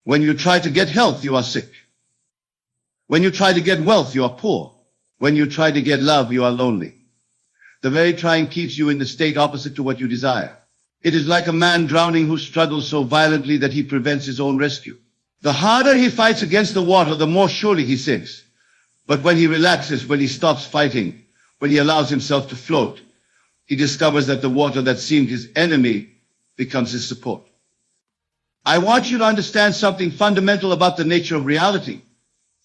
When you try to get health, you are sick. When you try to get wealth, you are poor. When you try to get love, you are lonely. The very trying keeps you in the state opposite to what you desire. It is like a man drowning who struggles so violently that he prevents his own rescue. The harder he fights against the water, the more surely he sinks. But when he relaxes, when he stops fighting, when he allows himself to float, he discovers that the water that seemed his enemy becomes his support. I want you to understand something fundamental about the nature of reality.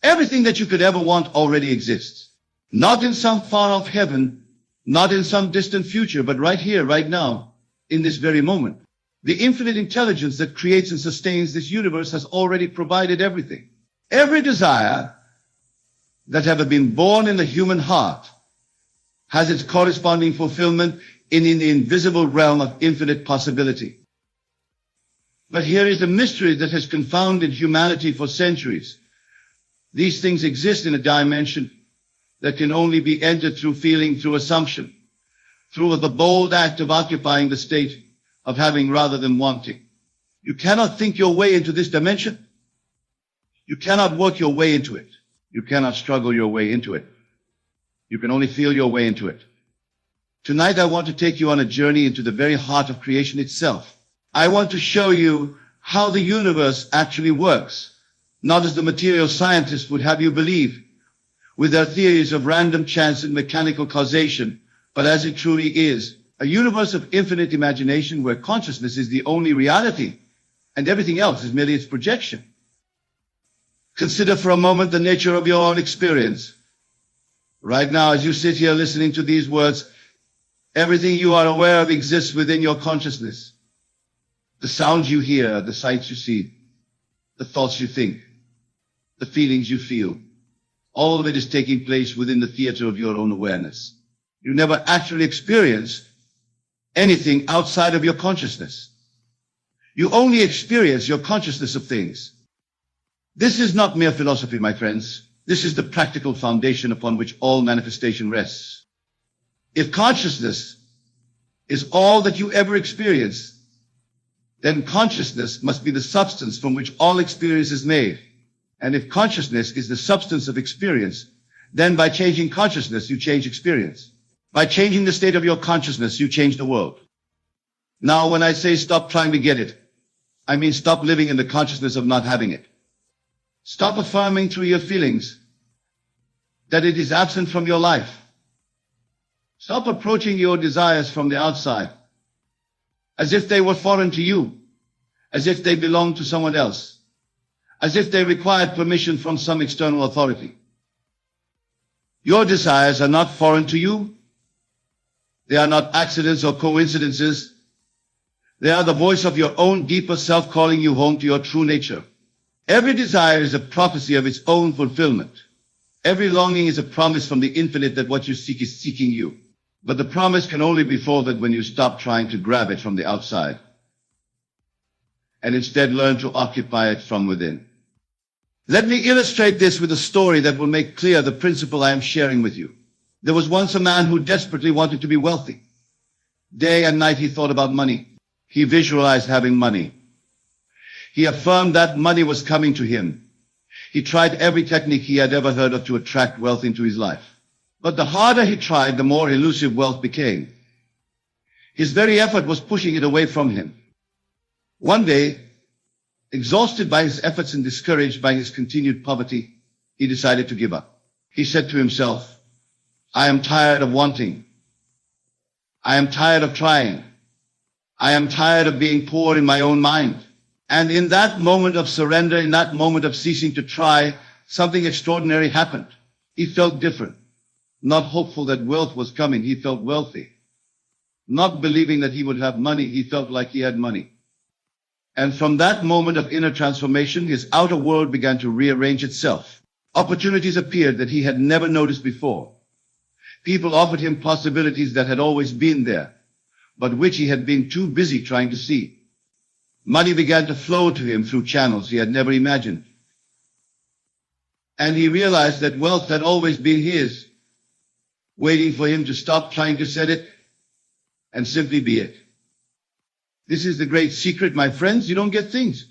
Everything that you could ever want already exists. Not in some far-off heaven, not in some distant future, but right here, right now, in this very moment. The infinite intelligence that creates and sustains this universe has already provided everything. Every desire that ever been born in the human heart has its corresponding fulfillment in the invisible realm of infinite possibility. But here is a mystery that has confounded humanity for centuries. These things exist in a dimension that can only be entered through feeling, through assumption, through the bold act of occupying the state of having rather than wanting. You cannot think your way into this dimension. You cannot work your way into it. You cannot struggle your way into it. You can only feel your way into it. Tonight I want to take you on a journey into the very heart of creation itself. I want to show you how the universe actually works, not as the material scientists would have you believe, with their theories of random chance and mechanical causation, but as it truly is, a universe of infinite imagination where consciousness is the only reality and everything else is merely its projection. Consider for a moment the nature of your own experience. Right now, as you sit here listening to these words, everything you are aware of exists within your consciousness. The sounds you hear, the sights you see, the thoughts you think, the feelings you feel. All of it is taking place within the theater of your own awareness. You never actually experience anything outside of your consciousness. You only experience your consciousness of things. This is not mere philosophy, my friends. This is the practical foundation upon which all manifestation rests. If consciousness is all that you ever experience, then consciousness must be the substance from which all experience is made. And if consciousness is the substance of experience, then by changing consciousness, you change experience. By changing the state of your consciousness, you change the world. Now, when I say stop trying to get it, I mean stop living in the consciousness of not having it. Stop affirming through your feelings that it is absent from your life. Stop approaching your desires from the outside as if they were foreign to you, as if they belonged to someone else, as if they required permission from some external authority. Your desires are not foreign to you. They are not accidents or coincidences. They are the voice of your own deeper self calling you home to your true nature. Every desire is a prophecy of its own fulfillment. Every longing is a promise from the infinite that what you seek is seeking you. But the promise can only be fulfilled when you stop trying to grab it from the outside and instead learn to occupy it from within. Let me illustrate this with a story that will make clear the principle I am sharing with you. There was once a man who desperately wanted to be wealthy. Day and night he thought about money. He visualized having money. He affirmed that money was coming to him. He tried every technique he had ever heard of to attract wealth into his life. But the harder he tried, the more elusive wealth became. His very effort was pushing it away from him. One day, exhausted by his efforts and discouraged by his continued poverty, he decided to give up. He said to himself, I am tired of wanting. I am tired of trying. I am tired of being poor in my own mind. And in that moment of surrender, in that moment of ceasing to try, something extraordinary happened. He felt different. Not hopeful that wealth was coming, he felt wealthy. Not believing that he would have money, he felt like he had money. And from that moment of inner transformation, his outer world began to rearrange itself. Opportunities appeared that he had never noticed before. People offered him possibilities that had always been there, but which he had been too busy trying to see. Money began to flow to him through channels he had never imagined. And he realized that wealth had always been his, waiting for him to stop trying to set it and simply be it. This is the great secret, my friends. You don't get things.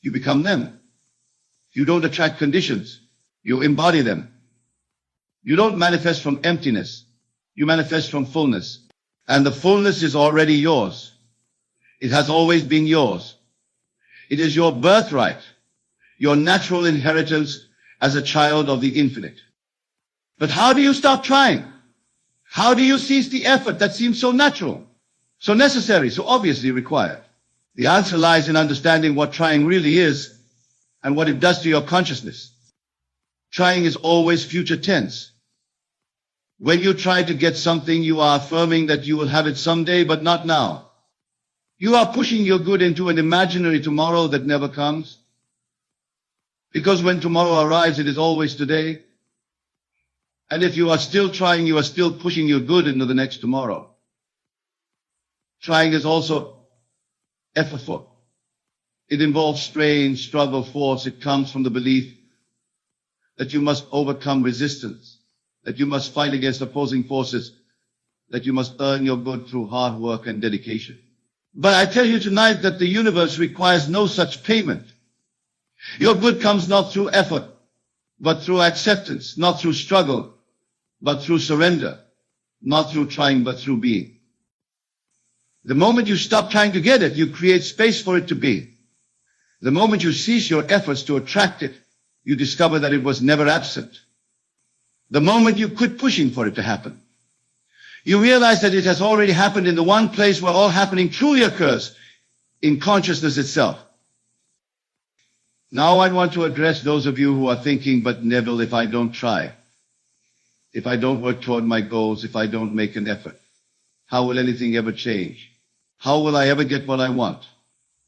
You become them. You don't attract conditions. You embody them. You don't manifest from emptiness. You manifest from fullness. And the fullness is already yours. It has always been yours. It is your birthright, your natural inheritance as a child of the infinite. But how do you stop trying? How do you cease the effort that seems so natural, so necessary, so obviously required? The answer lies in understanding what trying really is and what it does to your consciousness. Trying is always future tense. When you try to get something, you are affirming that you will have it someday, but not now. You are pushing your good into an imaginary tomorrow that never comes. Because when tomorrow arrives, it is always today. And if you are still trying, you are still pushing your good into the next tomorrow. Trying is also effortful. It involves strain, struggle, force. It comes from the belief that you must overcome resistance, that you must fight against opposing forces, that you must earn your good through hard work and dedication. But I tell you tonight that the universe requires no such payment. Your good comes not through effort, but through acceptance, not through struggle, but through surrender, not through trying, but through being. The moment you stop trying to get it, you create space for it to be. The moment you cease your efforts to attract it, you discover that it was never absent. The moment you quit pushing for it to happen, you realize that it has already happened in the one place where all happening truly occurs, in consciousness itself. Now I want to address those of you who are thinking, but Neville, if I don't try, if I don't work toward my goals, if I don't make an effort, how will anything ever change? How will I ever get what I want?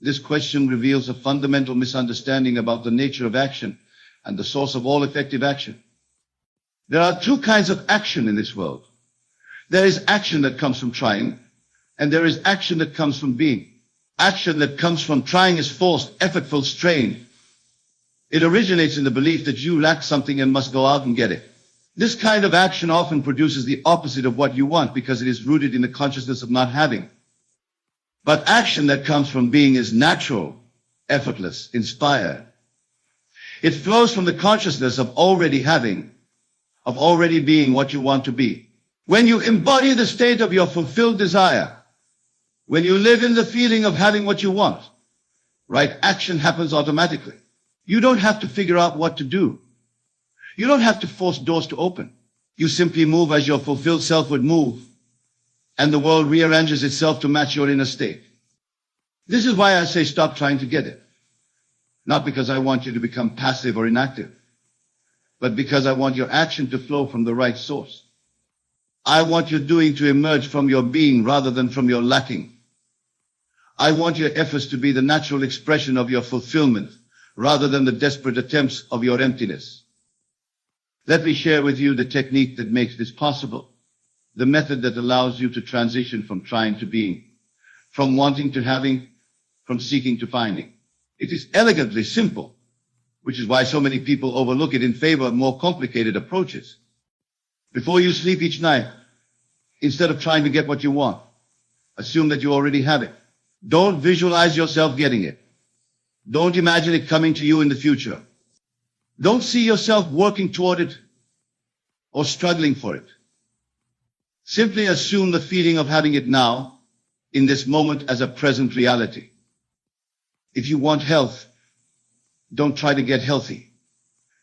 This question reveals a fundamental misunderstanding about the nature of action and the source of all effective action. There are two kinds of action in this world. There is action that comes from trying, and there is action that comes from being. Action that comes from trying is forced, effortful, strained. It originates in the belief that you lack something and must go out and get it. This kind of action often produces the opposite of what you want because it is rooted in the consciousness of not having. But action that comes from being is natural, effortless, inspired. It flows from the consciousness of already having, of already being what you want to be. When you embody the state of your fulfilled desire, when you live in the feeling of having what you want, right action happens automatically. You don't have to figure out what to do. You don't have to force doors to open. You simply move as your fulfilled self would move, and the world rearranges itself to match your inner state. This is why I say stop trying to get it. Not because I want you to become passive or inactive, but because I want your action to flow from the right source. I want your doing to emerge from your being rather than from your lacking. I want your efforts to be the natural expression of your fulfillment rather than the desperate attempts of your emptiness. Let me share with you the technique that makes this possible, the method that allows you to transition from trying to being, from wanting to having, from seeking to finding. It is elegantly simple, which is why so many people overlook it in favor of more complicated approaches. Before you sleep each night, instead of trying to get what you want, assume that you already have it. Don't visualize yourself getting it. Don't imagine it coming to you in the future. Don't see yourself working toward it or struggling for it. Simply assume the feeling of having it now, in this moment, as a present reality. If you want health, don't try to get healthy.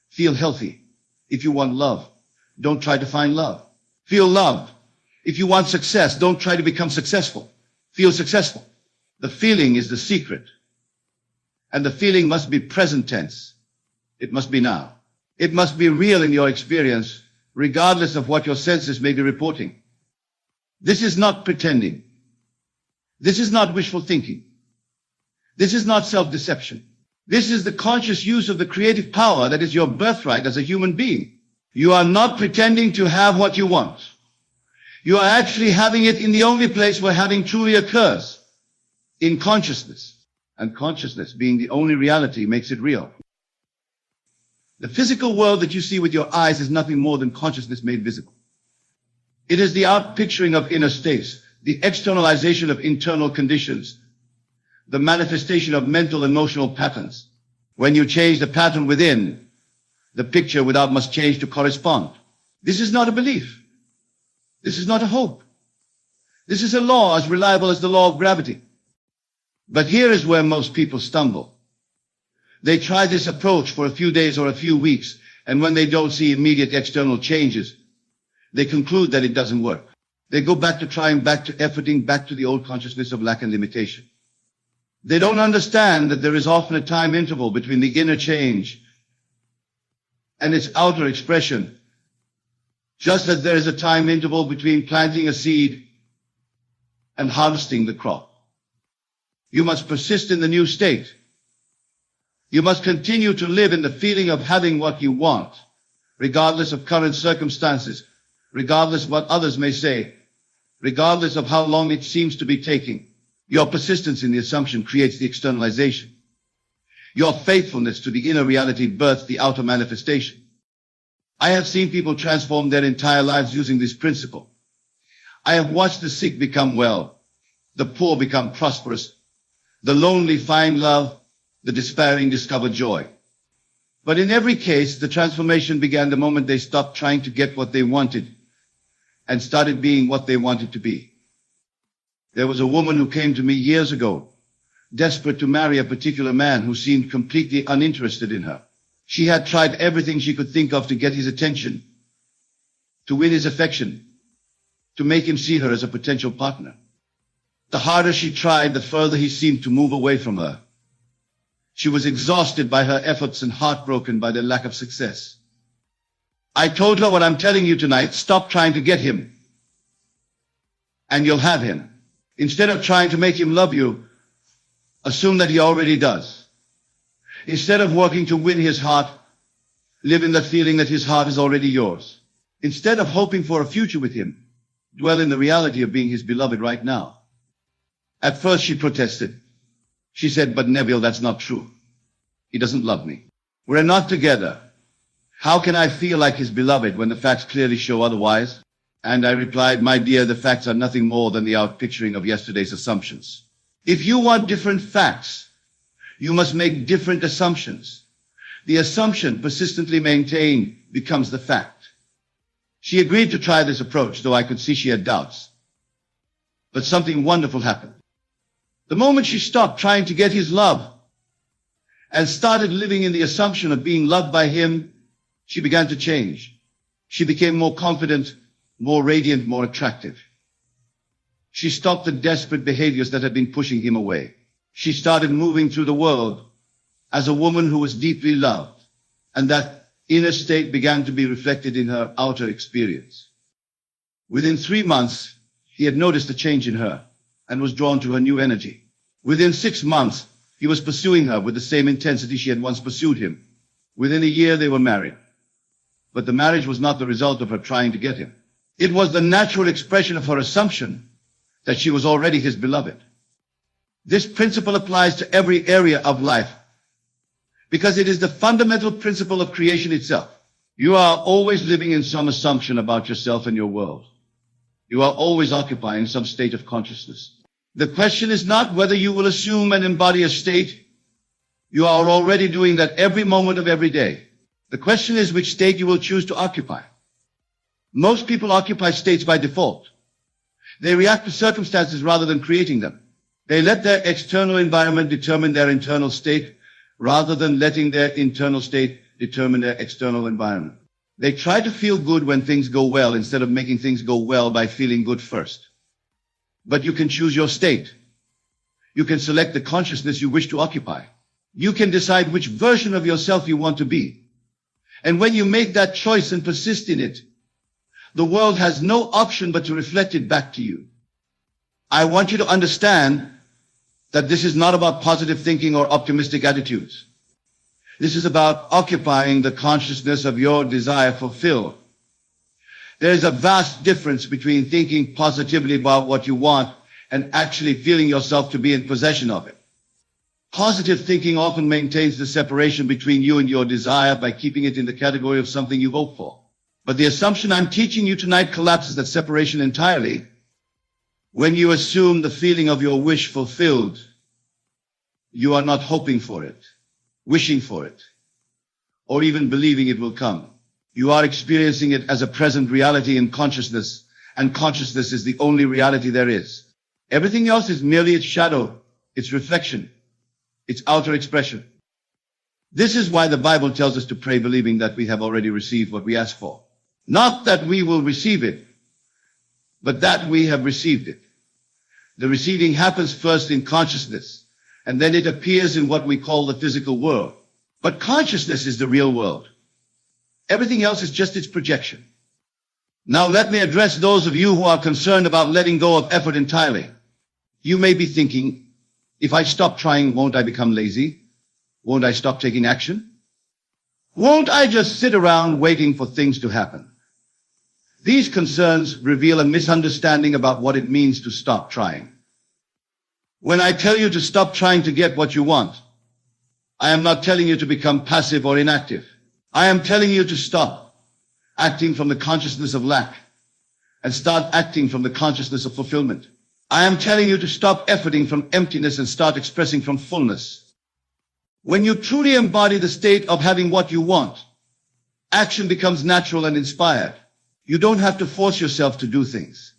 Feel healthy. If you want love, don't try to find love. Feel loved. If you want success, don't try to become successful. Feel successful. The feeling is the secret. And the feeling must be present tense. It must be now. It must be real in your experience, regardless of what your senses may be reporting. This is not pretending. This is not wishful thinking. This is not self-deception. This is the conscious use of the creative power that is your birthright as a human being. You are not pretending to have what you want. You are actually having it in the only place where having truly occurs, in consciousness. And consciousness, being the only reality, makes it real. The physical world that you see with your eyes is nothing more than consciousness made visible. It is the outpicturing of inner states, the externalization of internal conditions, the manifestation of mental emotional patterns. When you change the pattern within, the picture without must change to correspond. This is not a belief. This is not a hope. This is a law as reliable as the law of gravity. But here is where most people stumble. They try this approach for a few days or a few weeks, and when they don't see immediate external changes, they conclude that it doesn't work. They go back to trying, back to efforting, back to the old consciousness of lack and limitation. They don't understand that there is often a time interval between the inner change and its outer expression, just as there is a time interval between planting a seed and harvesting the crop. You must persist in the new state. You must continue to live in the feeling of having what you want, regardless of current circumstances, regardless of what others may say, regardless of how long it seems to be taking. Your persistence in the assumption creates the externalization. Your faithfulness to the inner reality births the outer manifestation. I have seen people transform their entire lives using this principle. I have watched the sick become well, the poor become prosperous, the lonely find love, the despairing discover joy. But in every case, the transformation began the moment they stopped trying to get what they wanted and started being what they wanted to be. There was a woman who came to me years ago, desperate to marry a particular man who seemed completely uninterested in her. She had tried everything she could think of to get his attention, to win his affection, to make him see her as a potential partner. The harder she tried, the further he seemed to move away from her. She was exhausted by her efforts and heartbroken by the lack of success. I told her what I'm telling you tonight: stop trying to get him, and you'll have him. Instead of trying to make him love you, assume that he already does. Instead of working to win his heart, live in the feeling that his heart is already yours. Instead of hoping for a future with him, dwell in the reality of being his beloved right now. At first she protested. She said, "But Neville, that's not true. He doesn't love me. We're not together. How can I feel like his beloved when the facts clearly show otherwise?" And I replied, "My dear, the facts are nothing more than the outpicturing of yesterday's assumptions. If you want different facts, you must make different assumptions. The assumption persistently maintained becomes the fact." She agreed to try this approach, though I could see she had doubts. But something wonderful happened. The moment she stopped trying to get his love and started living in the assumption of being loved by him, she began to change. She became more confident, more radiant, more attractive. She stopped the desperate behaviors that had been pushing him away. She started moving through the world as a woman who was deeply loved, and that inner state began to be reflected in her outer experience. Within 3 months, he had noticed a change in her and was drawn to her new energy. Within 6 months, he was pursuing her with the same intensity she had once pursued him. Within a year, they were married. But the marriage was not the result of her trying to get him. It was the natural expression of her assumption that she was already his beloved. This principle applies to every area of life because it is the fundamental principle of creation itself. You are always living in some assumption about yourself and your world. You are always occupying some state of consciousness. The question is not whether you will assume and embody a state. You are already doing that every moment of every day. The question is which state you will choose to occupy. Most people occupy states by default. They react to circumstances rather than creating them. They let their external environment determine their internal state rather than letting their internal state determine their external environment. They try to feel good when things go well instead of making things go well by feeling good first. But you can choose your state. You can select the consciousness you wish to occupy. You can decide which version of yourself you want to be. And when you make that choice and persist in it, the world has no option but to reflect it back to you. I want you to understand that this is not about positive thinking or optimistic attitudes. This is about occupying the consciousness of your desire fulfilled. There is a vast difference between thinking positively about what you want and actually feeling yourself to be in possession of it. Positive thinking often maintains the separation between you and your desire by keeping it in the category of something you hope for. But the assumption I'm teaching you tonight collapses that separation entirely when you assume the feeling of your wish fulfilled. You are not hoping for it. wishing for it, or even believing it will come. You are experiencing it as a present reality in consciousness, and consciousness is the only reality there is. Everything else is merely its shadow, its reflection, its outer expression. This is why the Bible tells us to pray believing that we have already received what we ask for. Not that we will receive it, but that we have received it. The receiving happens first in consciousness, and then it appears in what we call the physical world. But consciousness is the real world. Everything else is just its projection. Now let me address those of you who are concerned about letting go of effort entirely. You may be thinking, if I stop trying, won't I become lazy? Won't I stop taking action? Won't I just sit around waiting for things to happen? These concerns reveal a misunderstanding about what it means to stop trying. When I tell you to stop trying to get what you want, I am not telling you to become passive or inactive. I am telling you to stop acting from the consciousness of lack and start acting from the consciousness of fulfillment. I am telling you to stop efforting from emptiness and start expressing from fullness. When you truly embody the state of having what you want, action becomes natural and inspired. You don't have to force yourself to do things.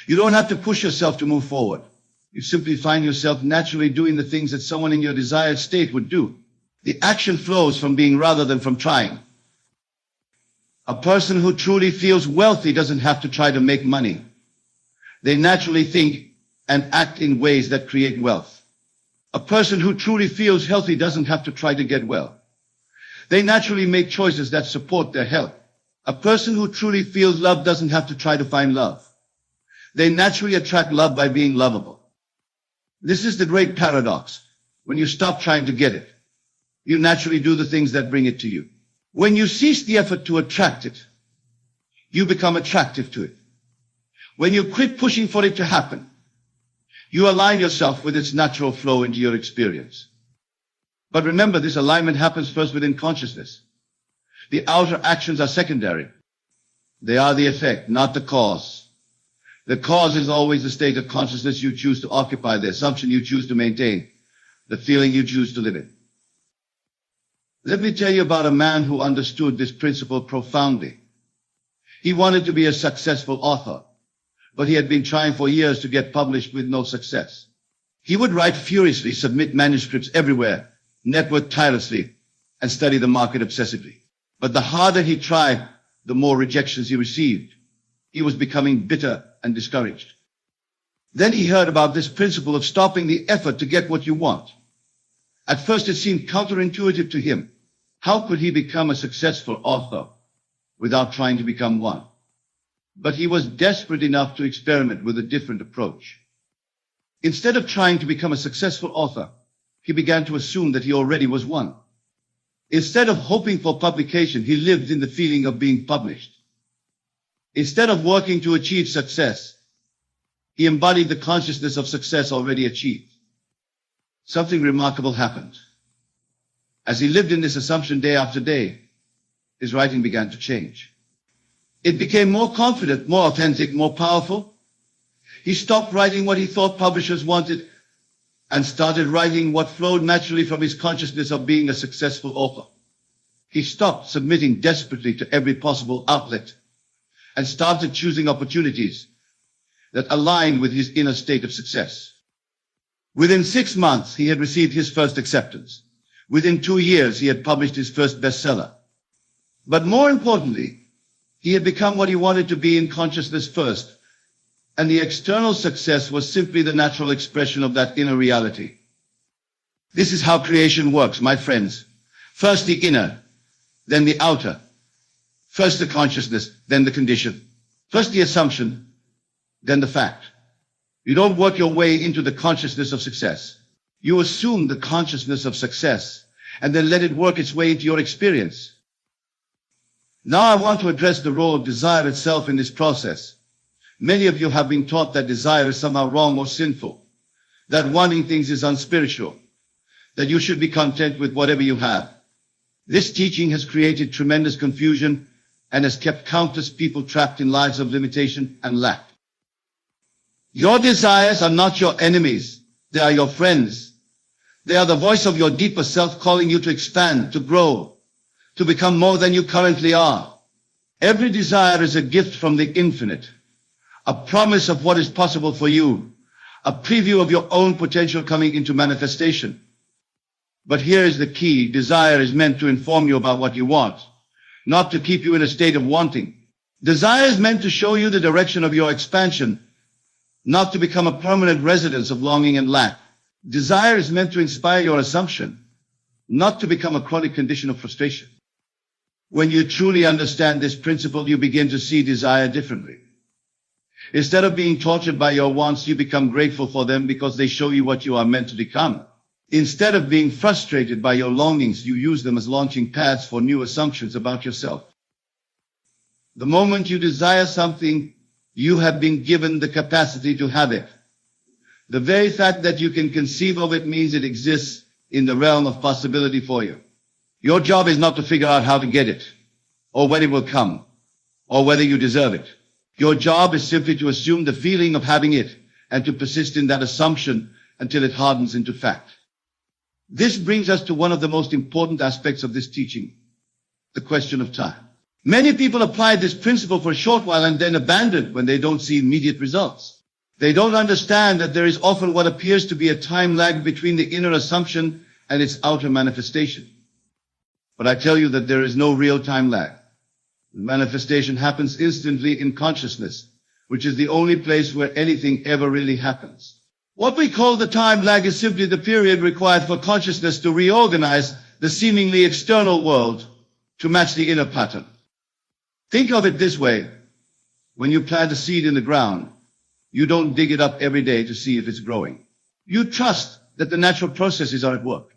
You don't have to push yourself to move forward. You simply find yourself naturally doing the things that someone in your desired state would do. The action flows from being rather than from trying. A person who truly feels wealthy doesn't have to try to make money. They naturally think and act in ways that create wealth. A person who truly feels healthy doesn't have to try to get well. They naturally make choices that support their health. A person who truly feels love doesn't have to try to find love. They naturally attract love by being lovable. This is the great paradox. When you stop trying to get it, you naturally do the things that bring it to you. When you cease the effort to attract it, you become attractive to it. When you quit pushing for it to happen, you align yourself with its natural flow into your experience. But remember, this alignment happens first within consciousness. The outer actions are secondary. They are the effect, not the cause. The cause is always the state of consciousness you choose to occupy, the assumption you choose to maintain, the feeling you choose to live in. Let me tell you about a man who understood this principle profoundly. He wanted to be a successful author, but he had been trying for years to get published with no success. He would write furiously, submit manuscripts everywhere, network tirelessly, and study the market obsessively. But the harder he tried, the more rejections he received. He was becoming bitter and discouraged. Then he heard about this principle of stopping the effort to get what you want. At first it seemed counterintuitive to him. How could he become a successful author without trying to become one? But he was desperate enough to experiment with a different approach. Instead of trying to become a successful author, he began to assume that he already was one. Instead of hoping for publication, he lived in the feeling of being published. Instead of working to achieve success, he embodied the consciousness of success already achieved. Something remarkable happened. As he lived in this assumption day after day, his writing began to change. It became more confident, more authentic, more powerful. He stopped writing what he thought publishers wanted and started writing what flowed naturally from his consciousness of being a successful author. He stopped submitting desperately to every possible outlet and started choosing opportunities that aligned with his inner state of success. Within 6 months, he had received his first acceptance. Within 2 years, he had published his first bestseller. But more importantly, he had become what he wanted to be in consciousness first, and the external success was simply the natural expression of that inner reality. This is how creation works, my friends. First the inner, then the outer. First the consciousness, then the condition. First the assumption, then the fact. You don't work your way into the consciousness of success. You assume the consciousness of success and then let it work its way into your experience. Now I want to address the role of desire itself in this process. Many of you have been taught that desire is somehow wrong or sinful, that wanting things is unspiritual, that you should be content with whatever you have. This teaching has created tremendous confusion and has kept countless people trapped in lives of limitation and lack. Your desires are not your enemies. They are your friends. They are the voice of your deeper self calling you to expand, to grow, to become more than you currently are. Every desire is a gift from the infinite, a promise of what is possible for you, a preview of your own potential coming into manifestation. But here is the key. Desire is meant to inform you about what you want, not to keep you in a state of wanting. Desire is meant to show you the direction of your expansion, not to become a permanent residence of longing and lack. Desire is meant to inspire your assumption, not to become a chronic condition of frustration. When you truly understand this principle, you begin to see desire differently. Instead of being tortured by your wants, you become grateful for them because they show you what you are meant to become. Instead of being frustrated by your longings, you use them as launching pads for new assumptions about yourself. The moment you desire something, you have been given the capacity to have it. The very fact that you can conceive of it means it exists in the realm of possibility for you. Your job is not to figure out how to get it, or when it will come, or whether you deserve it. Your job is simply to assume the feeling of having it, and to persist in that assumption until it hardens into fact. This brings us to one of the most important aspects of this teaching, the question of time. Many people apply this principle for a short while and then abandon when they don't see immediate results. They don't understand that there is often what appears to be a time lag between the inner assumption and its outer manifestation. But I tell you that there is no real time lag. The manifestation happens instantly in consciousness, which is the only place where anything ever really happens. What we call the time lag is simply the period required for consciousness to reorganize the seemingly external world to match the inner pattern. Think of it this way. When you plant a seed in the ground, you don't dig it up every day to see if it's growing. You trust that the natural processes are at work,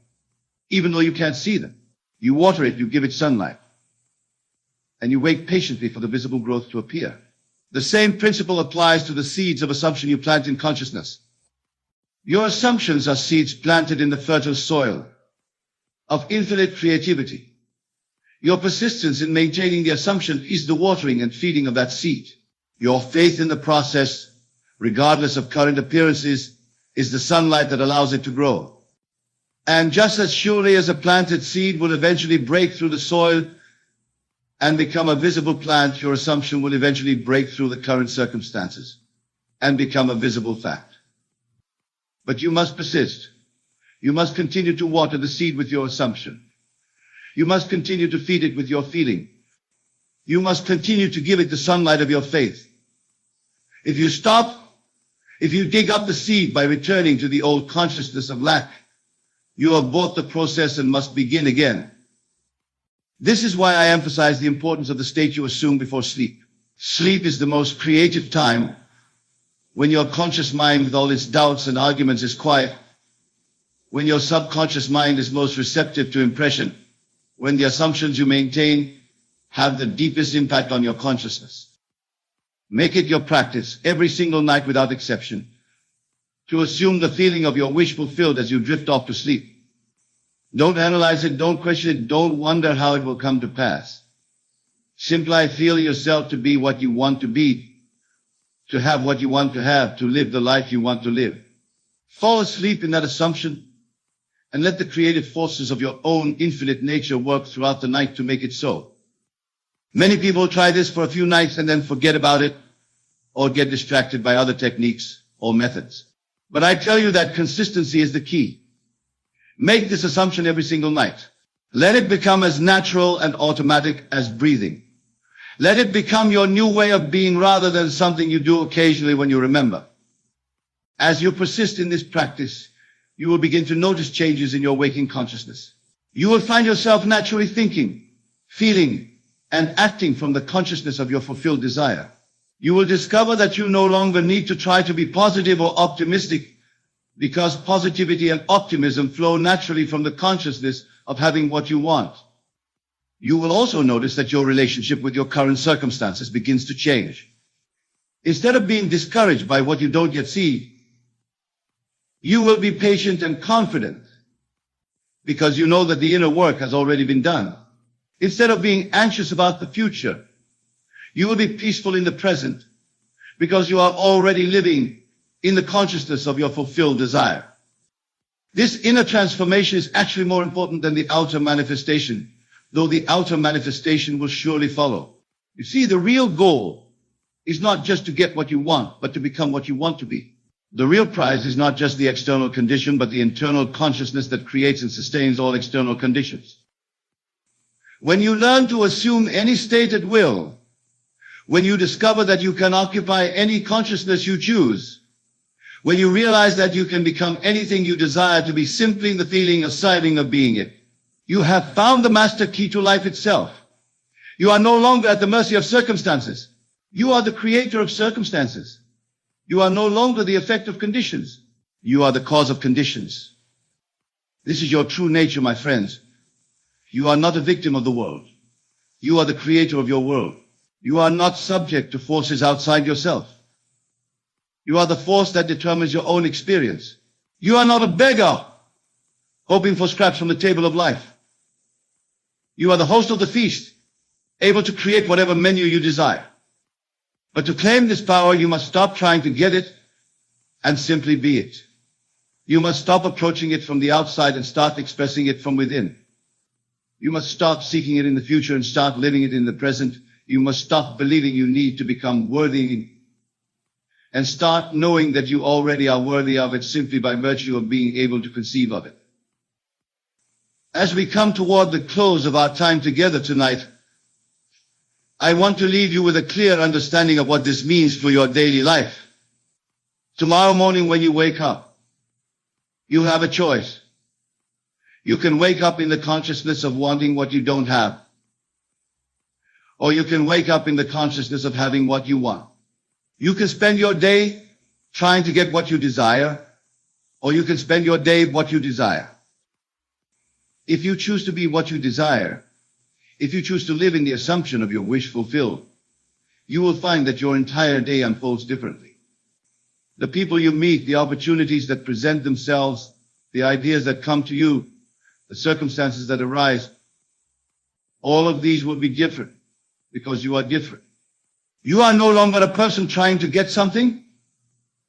even though you can't see them. You water it, you give it sunlight, and you wait patiently for the visible growth to appear. The same principle applies to the seeds of assumption you plant in consciousness. Your assumptions are seeds planted in the fertile soil of infinite creativity. Your persistence in maintaining the assumption is the watering and feeding of that seed. Your faith in the process, regardless of current appearances, is the sunlight that allows it to grow. And just as surely as a planted seed will eventually break through the soil and become a visible plant, your assumption will eventually break through the current circumstances and become a visible fact. But you must persist. You must continue to water the seed with your assumption. You must continue to feed it with your feeling. You must continue to give it the sunlight of your faith. If you stop, if you dig up the seed by returning to the old consciousness of lack, you abort the process and must begin again. This is why I emphasize the importance of the state you assume before sleep. Sleep is the most creative time, when your conscious mind with all its doubts and arguments is quiet, when your subconscious mind is most receptive to impression, when the assumptions you maintain have the deepest impact on your consciousness. Make it your practice every single night without exception to assume the feeling of your wish fulfilled as you drift off to sleep. Don't analyze it, don't question it, don't wonder how it will come to pass. Simply feel yourself to be what you want to be, to have what you want to have, to live the life you want to live. Fall asleep in that assumption and let the creative forces of your own infinite nature work throughout the night to make it so. Many people try this for a few nights and then forget about it or get distracted by other techniques or methods. But I tell you that consistency is the key. Make this assumption every single night. Let it become as natural and automatic as breathing. Let it become your new way of being rather than something you do occasionally when you remember. As you persist in this practice, you will begin to notice changes in your waking consciousness. You will find yourself naturally thinking, feeling, and acting from the consciousness of your fulfilled desire. You will discover that you no longer need to try to be positive or optimistic, because positivity and optimism flow naturally from the consciousness of having what you want. You will also notice that your relationship with your current circumstances begins to change. Instead of being discouraged by what you don't yet see, you will be patient and confident because you know that the inner work has already been done. Instead of being anxious about the future, you will be peaceful in the present because you are already living in the consciousness of your fulfilled desire. This inner transformation is actually more important than the outer manifestation, though the outer manifestation will surely follow. You see, the real goal is not just to get what you want, but to become what you want to be. The real prize is not just the external condition, but the internal consciousness that creates and sustains all external conditions. When you learn to assume any state at will, when you discover that you can occupy any consciousness you choose, when you realize that you can become anything you desire to be simply in the feeling or signing of being it, you have found the master key to life itself. You are no longer at the mercy of circumstances. You are the creator of circumstances. You are no longer the effect of conditions. You are the cause of conditions. This is your true nature, my friends. You are not a victim of the world. You are the creator of your world. You are not subject to forces outside yourself. You are the force that determines your own experience. You are not a beggar hoping for scraps from the table of life. You are the host of the feast, able to create whatever menu you desire. But to claim this power, you must stop trying to get it and simply be it. You must stop approaching it from the outside and start expressing it from within. You must stop seeking it in the future and start living it in the present. You must stop believing you need to become worthy and start knowing that you already are worthy of it simply by virtue of being able to conceive of it. As we come toward the close of our time together tonight, I want to leave you with a clear understanding of what this means for your daily life. Tomorrow morning when you wake up, you have a choice. You can wake up in the consciousness of wanting what you don't have. Or you can wake up in the consciousness of having what you want. You can spend your day trying to get what you desire, or you can spend your day what you desire. If you choose to be what you desire, if you choose to live in the assumption of your wish fulfilled, you will find that your entire day unfolds differently. The people you meet, the opportunities that present themselves, the ideas that come to you, the circumstances that arise, all of these will be different because you are different. You are no longer a person trying to get something.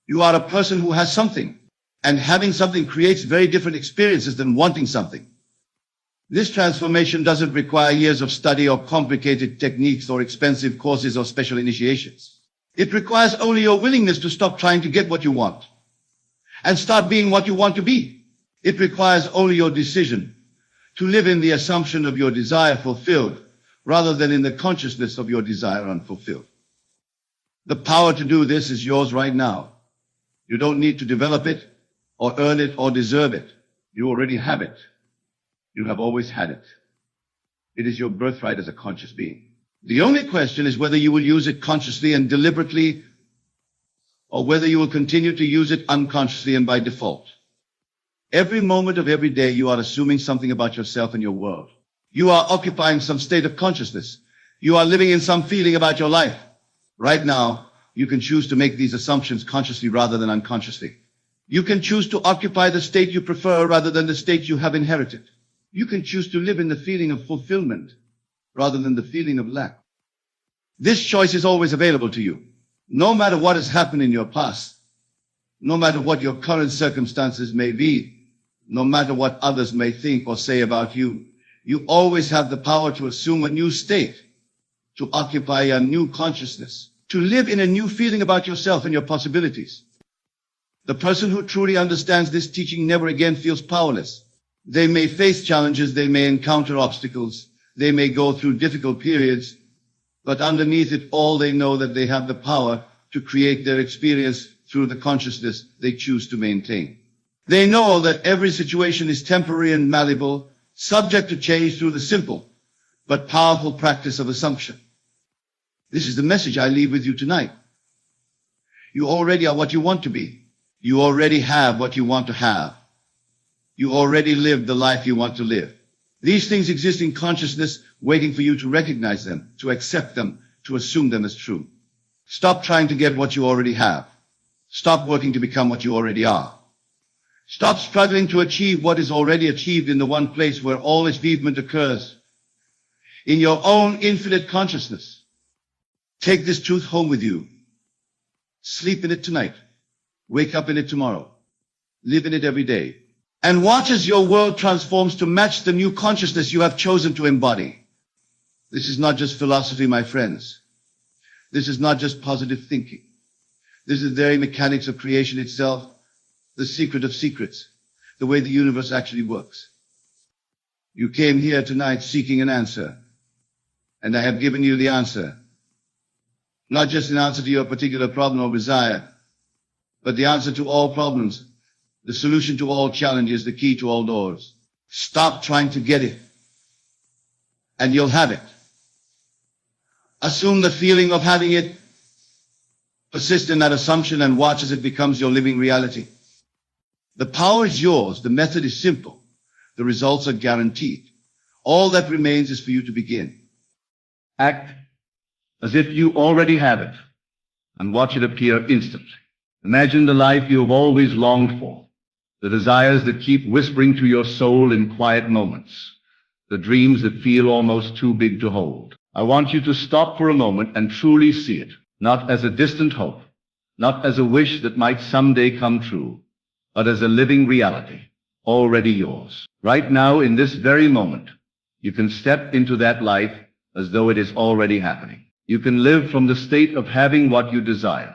You are a person who has something. And having something creates very different experiences than wanting something. This transformation doesn't require years of study or complicated techniques or expensive courses or special initiations. It requires only your willingness to stop trying to get what you want and start being what you want to be. It requires only your decision to live in the assumption of your desire fulfilled rather than in the consciousness of your desire unfulfilled. The power to do this is yours right now. You don't need to develop it or earn it or deserve it. You already have it. You have always had it. It is your birthright as a conscious being. The only question is whether you will use it consciously and deliberately, or whether you will continue to use it unconsciously and by default. Every moment of every day you are assuming something about yourself and your world. You are occupying some state of consciousness. You are living in some feeling about your life. Right now, you can choose to make these assumptions consciously rather than unconsciously. You can choose to occupy the state you prefer rather than the state you have inherited. You can choose to live in the feeling of fulfillment rather than the feeling of lack. This choice is always available to you. No matter what has happened in your past, no matter what your current circumstances may be, no matter what others may think or say about you, you always have the power to assume a new state, to occupy a new consciousness, to live in a new feeling about yourself and your possibilities. The person who truly understands this teaching never again feels powerless. They may face challenges, they may encounter obstacles, they may go through difficult periods, but underneath it all they know that they have the power to create their experience through the consciousness they choose to maintain. They know that every situation is temporary and malleable, subject to change through the simple but powerful practice of assumption. This is the message I leave with you tonight. You already are what you want to be. You already have what you want to have. You already live the life you want to live. These things exist in consciousness, waiting for you to recognize them, to accept them, to assume them as true. Stop trying to get what you already have. Stop working to become what you already are. Stop struggling to achieve what is already achieved in the one place where all achievement occurs, in your own infinite consciousness. Take this truth home with you. Sleep in it tonight. Wake up in it tomorrow. Live in it every day. And watch as your world transforms to match the new consciousness you have chosen to embody. This is not just philosophy, my friends. This is not just positive thinking. This is the very mechanics of creation itself, the secret of secrets, the way the universe actually works. You came here tonight seeking an answer, and I have given you the answer. Not just an answer to your particular problem or desire, but the answer to all problems, the solution to all challenges, the key to all doors. Stop trying to get it, and you'll have it. Assume the feeling of having it. Persist in that assumption and watch as it becomes your living reality. The power is yours. The method is simple. The results are guaranteed. All that remains is for you to begin. Act as if you already have it, and watch it appear instantly. Imagine the life you have always longed for, the desires that keep whispering to your soul in quiet moments, the dreams that feel almost too big to hold. I want you to stop for a moment and truly see it, not as a distant hope, not as a wish that might someday come true, but as a living reality, already yours. Right now, in this very moment, you can step into that life as though it is already happening. You can live from the state of having what you desire,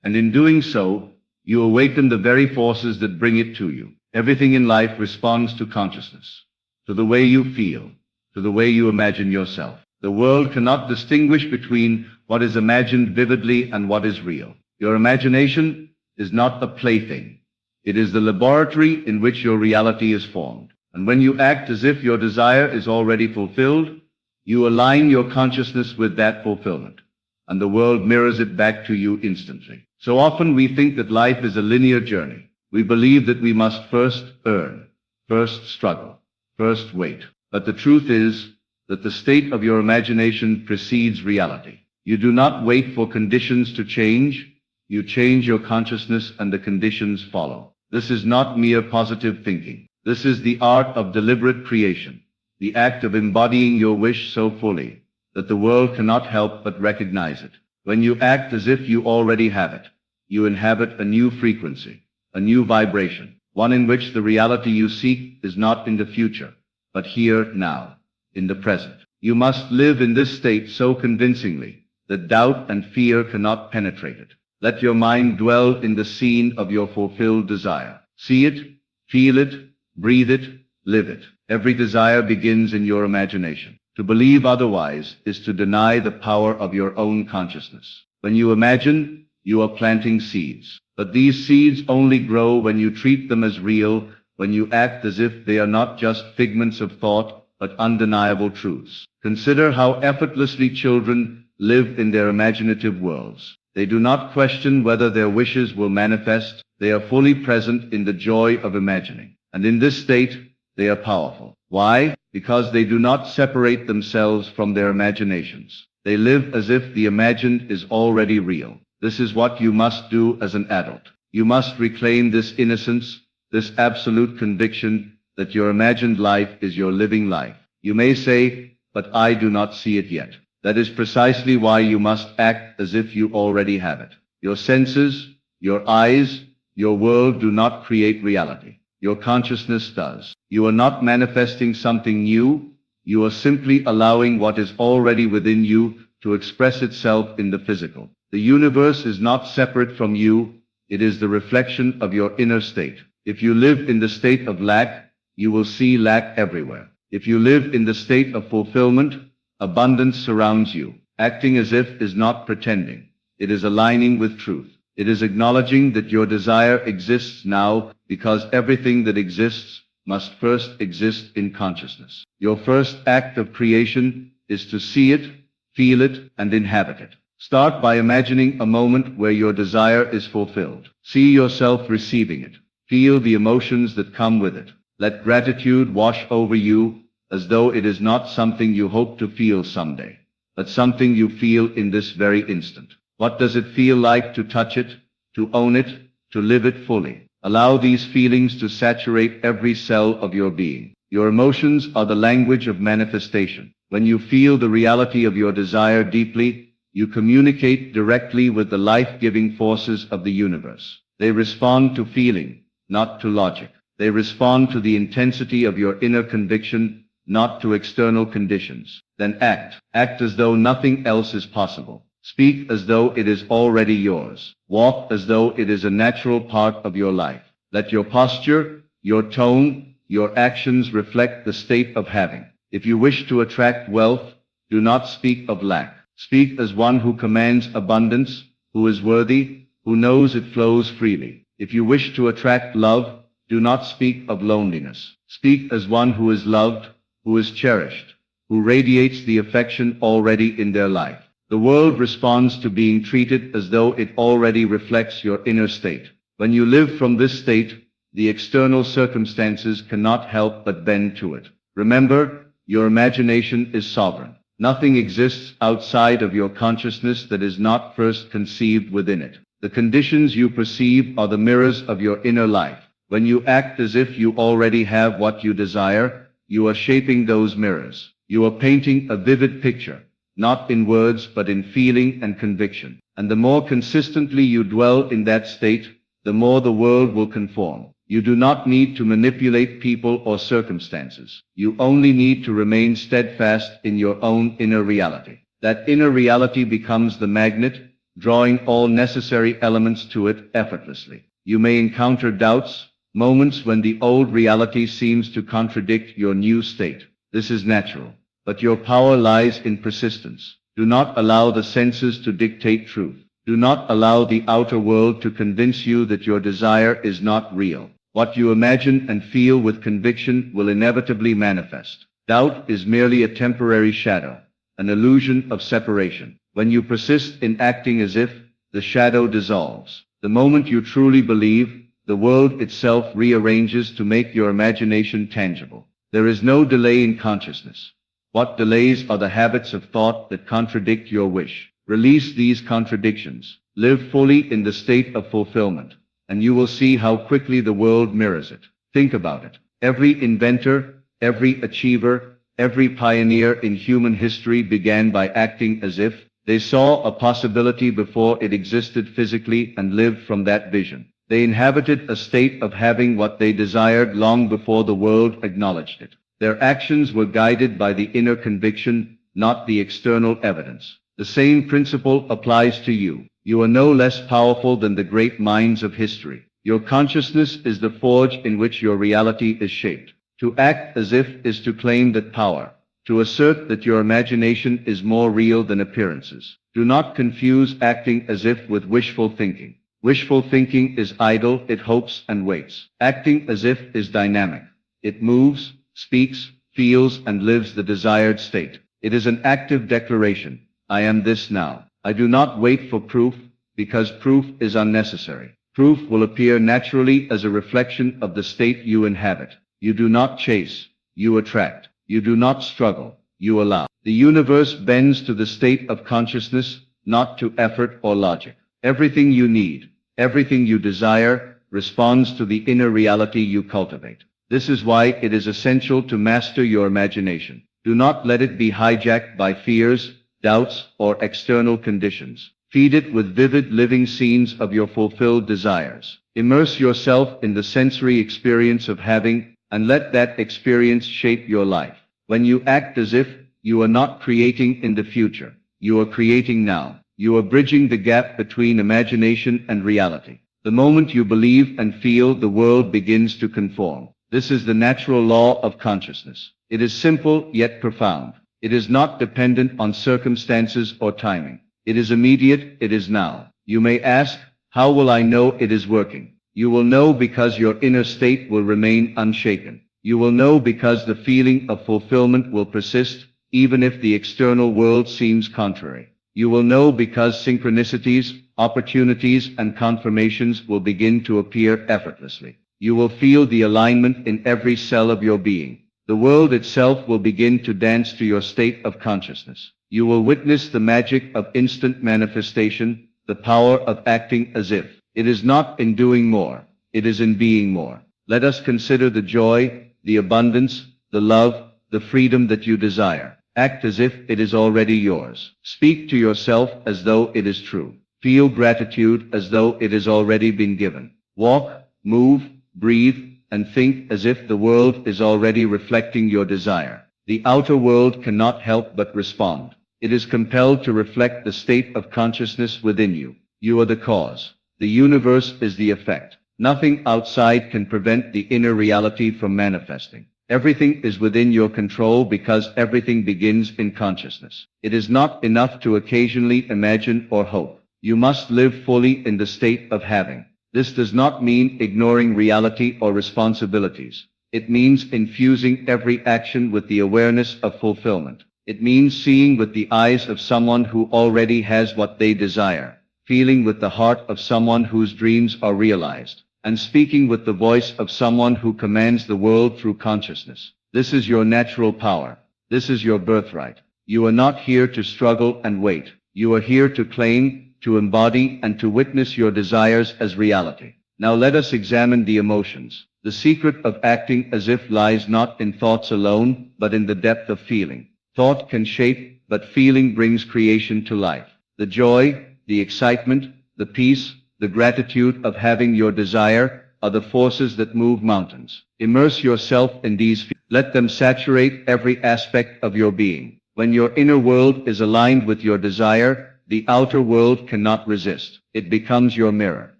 and in doing so, you awaken the very forces that bring it to you. Everything in life responds to consciousness, to the way you feel, to the way you imagine yourself. The world cannot distinguish between what is imagined vividly and what is real. Your imagination is not a plaything. It is the laboratory in which your reality is formed. And when you act as if your desire is already fulfilled, you align your consciousness with that fulfillment, and the world mirrors it back to you instantly. So often we think that life is a linear journey. We believe that we must first earn, first struggle, first wait. But the truth is that the state of your imagination precedes reality. You do not wait for conditions to change. You change your consciousness and the conditions follow. This is not mere positive thinking. This is the art of deliberate creation, the act of embodying your wish so fully that the world cannot help but recognize it. When you act as if you already have it, you inhabit a new frequency, a new vibration, one in which the reality you seek is not in the future, but here, now, in the present. You must live in this state so convincingly that doubt and fear cannot penetrate it. Let your mind dwell in the scene of your fulfilled desire. See it, feel it, breathe it, live it. Every desire begins in your imagination. To believe otherwise is to deny the power of your own consciousness. When you imagine, you are planting seeds. But these seeds only grow when you treat them as real, when you act as if they are not just figments of thought, but undeniable truths. Consider how effortlessly children live in their imaginative worlds. They do not question whether their wishes will manifest. They are fully present in the joy of imagining. And in this state, they are powerful. Why? Because they do not separate themselves from their imaginations. They live as if the imagined is already real. This is what you must do as an adult. You must reclaim this innocence, this absolute conviction that your imagined life is your living life. You may say, but I do not see it yet. That is precisely why you must act as if you already have it. Your senses, your eyes, your world do not create reality. Your consciousness does. You are not manifesting something new. You are simply allowing what is already within you to express itself in the physical. The universe is not separate from you. It is the reflection of your inner state. If you live in the state of lack, you will see lack everywhere. If you live in the state of fulfillment, abundance surrounds you. Acting as if is not pretending. It is aligning with truth. It is acknowledging that your desire exists now because everything that exists must first exist in consciousness. Your first act of creation is to see it, feel it, and inhabit it. Start by imagining a moment where your desire is fulfilled. See yourself receiving it. Feel the emotions that come with it. Let gratitude wash over you as though it is not something you hope to feel someday, but something you feel in this very instant. What does it feel like to touch it, to own it, to live it fully? Allow these feelings to saturate every cell of your being. Your emotions are the language of manifestation. When you feel the reality of your desire deeply, you communicate directly with the life-giving forces of the universe. They respond to feeling, not to logic. They respond to the intensity of your inner conviction, not to external conditions. Then act. Act as though nothing else is possible. Speak as though it is already yours. Walk as though it is a natural part of your life. Let your posture, your tone, your actions reflect the state of having. If you wish to attract wealth, do not speak of lack. Speak as one who commands abundance, who is worthy, who knows it flows freely. If you wish to attract love, do not speak of loneliness. Speak as one who is loved, who is cherished, who radiates the affection already in their life. The world responds to being treated as though it already reflects your inner state. When you live from this state, the external circumstances cannot help but bend to it. Remember, your imagination is sovereign. Nothing exists outside of your consciousness that is not first conceived within it. The conditions you perceive are the mirrors of your inner life. When you act as if you already have what you desire, you are shaping those mirrors. You are painting a vivid picture, not in words but in feeling and conviction. And the more consistently you dwell in that state, the more the world will conform. You do not need to manipulate people or circumstances. You only need to remain steadfast in your own inner reality. That inner reality becomes the magnet, drawing all necessary elements to it effortlessly. You may encounter doubts, moments when the old reality seems to contradict your new state. This is natural. But your power lies in persistence. Do not allow the senses to dictate truth. Do not allow the outer world to convince you that your desire is not real. What you imagine and feel with conviction will inevitably manifest. Doubt is merely a temporary shadow, an illusion of separation. When you persist in acting as if, the shadow dissolves. The moment you truly believe, the world itself rearranges to make your imagination tangible. There is no delay in consciousness. What delays are the habits of thought that contradict your wish. Release these contradictions. Live fully in the state of fulfillment, and you will see how quickly the world mirrors it. Think about it. Every inventor, every achiever, every pioneer in human history began by acting as if they saw a possibility before it existed physically and lived from that vision. They inhabited a state of having what they desired long before the world acknowledged it. Their actions were guided by the inner conviction, not the external evidence. The same principle applies to you. You are no less powerful than the great minds of history. Your consciousness is the forge in which your reality is shaped. To act as if is to claim that power, to assert that your imagination is more real than appearances. Do not confuse acting as if with wishful thinking. Wishful thinking is idle, it hopes and waits. Acting as if is dynamic. It moves, speaks, feels, and lives the desired state. It is an active declaration. I am this now. I do not wait for proof, because proof is unnecessary. Proof will appear naturally as a reflection of the state you inhabit. You do not chase, you attract. You do not struggle, you allow. The universe bends to the state of consciousness, not to effort or logic. Everything you need, everything you desire, responds to the inner reality you cultivate. This is why it is essential to master your imagination. Do not let it be hijacked by fears, doubts, or external conditions. Feed it with vivid living scenes of your fulfilled desires. Immerse yourself in the sensory experience of having, and let that experience shape your life. When you act as if, you are not creating in the future. You are creating now. You are bridging the gap between imagination and reality. The moment you believe and feel, the world begins to conform. This is the natural law of consciousness. It is simple yet profound. It is not dependent on circumstances or timing. It is immediate, it is now. You may ask, how will I know it is working? You will know because your inner state will remain unshaken. You will know because the feeling of fulfillment will persist, even if the external world seems contrary. You will know because synchronicities, opportunities, and confirmations will begin to appear effortlessly. You will feel the alignment in every cell of your being. The world itself will begin to dance to your state of consciousness. You will witness the magic of instant manifestation, the power of acting as if. It is not in doing more, it is in being more. Let us consider the joy, the abundance, the love, the freedom that you desire. Act as if it is already yours. Speak to yourself as though it is true. Feel gratitude as though it has already been given. Walk, move, breathe, and think as if the world is already reflecting your desire. The outer world cannot help but respond. It is compelled to reflect the state of consciousness within you. You are the cause. The universe is the effect. Nothing outside can prevent the inner reality from manifesting. Everything is within your control because everything begins in consciousness. It is not enough to occasionally imagine or hope. You must live fully in the state of having. This does not mean ignoring reality or responsibilities. It means infusing every action with the awareness of fulfillment. It means seeing with the eyes of someone who already has what they desire, feeling with the heart of someone whose dreams are realized, and speaking with the voice of someone who commands the world through consciousness. This is your natural power. This is your birthright. You are not here to struggle and wait. You are here to claim, to embody, and to witness your desires as reality. Now let us examine the emotions. The secret of acting as if lies not in thoughts alone, but in the depth of feeling. Thought can shape, but feeling brings creation to life. The joy, the excitement, the peace, the gratitude of having your desire are the forces that move mountains. Immerse yourself in these feelings. Let them saturate every aspect of your being. When your inner world is aligned with your desire, the outer world cannot resist. It becomes your mirror.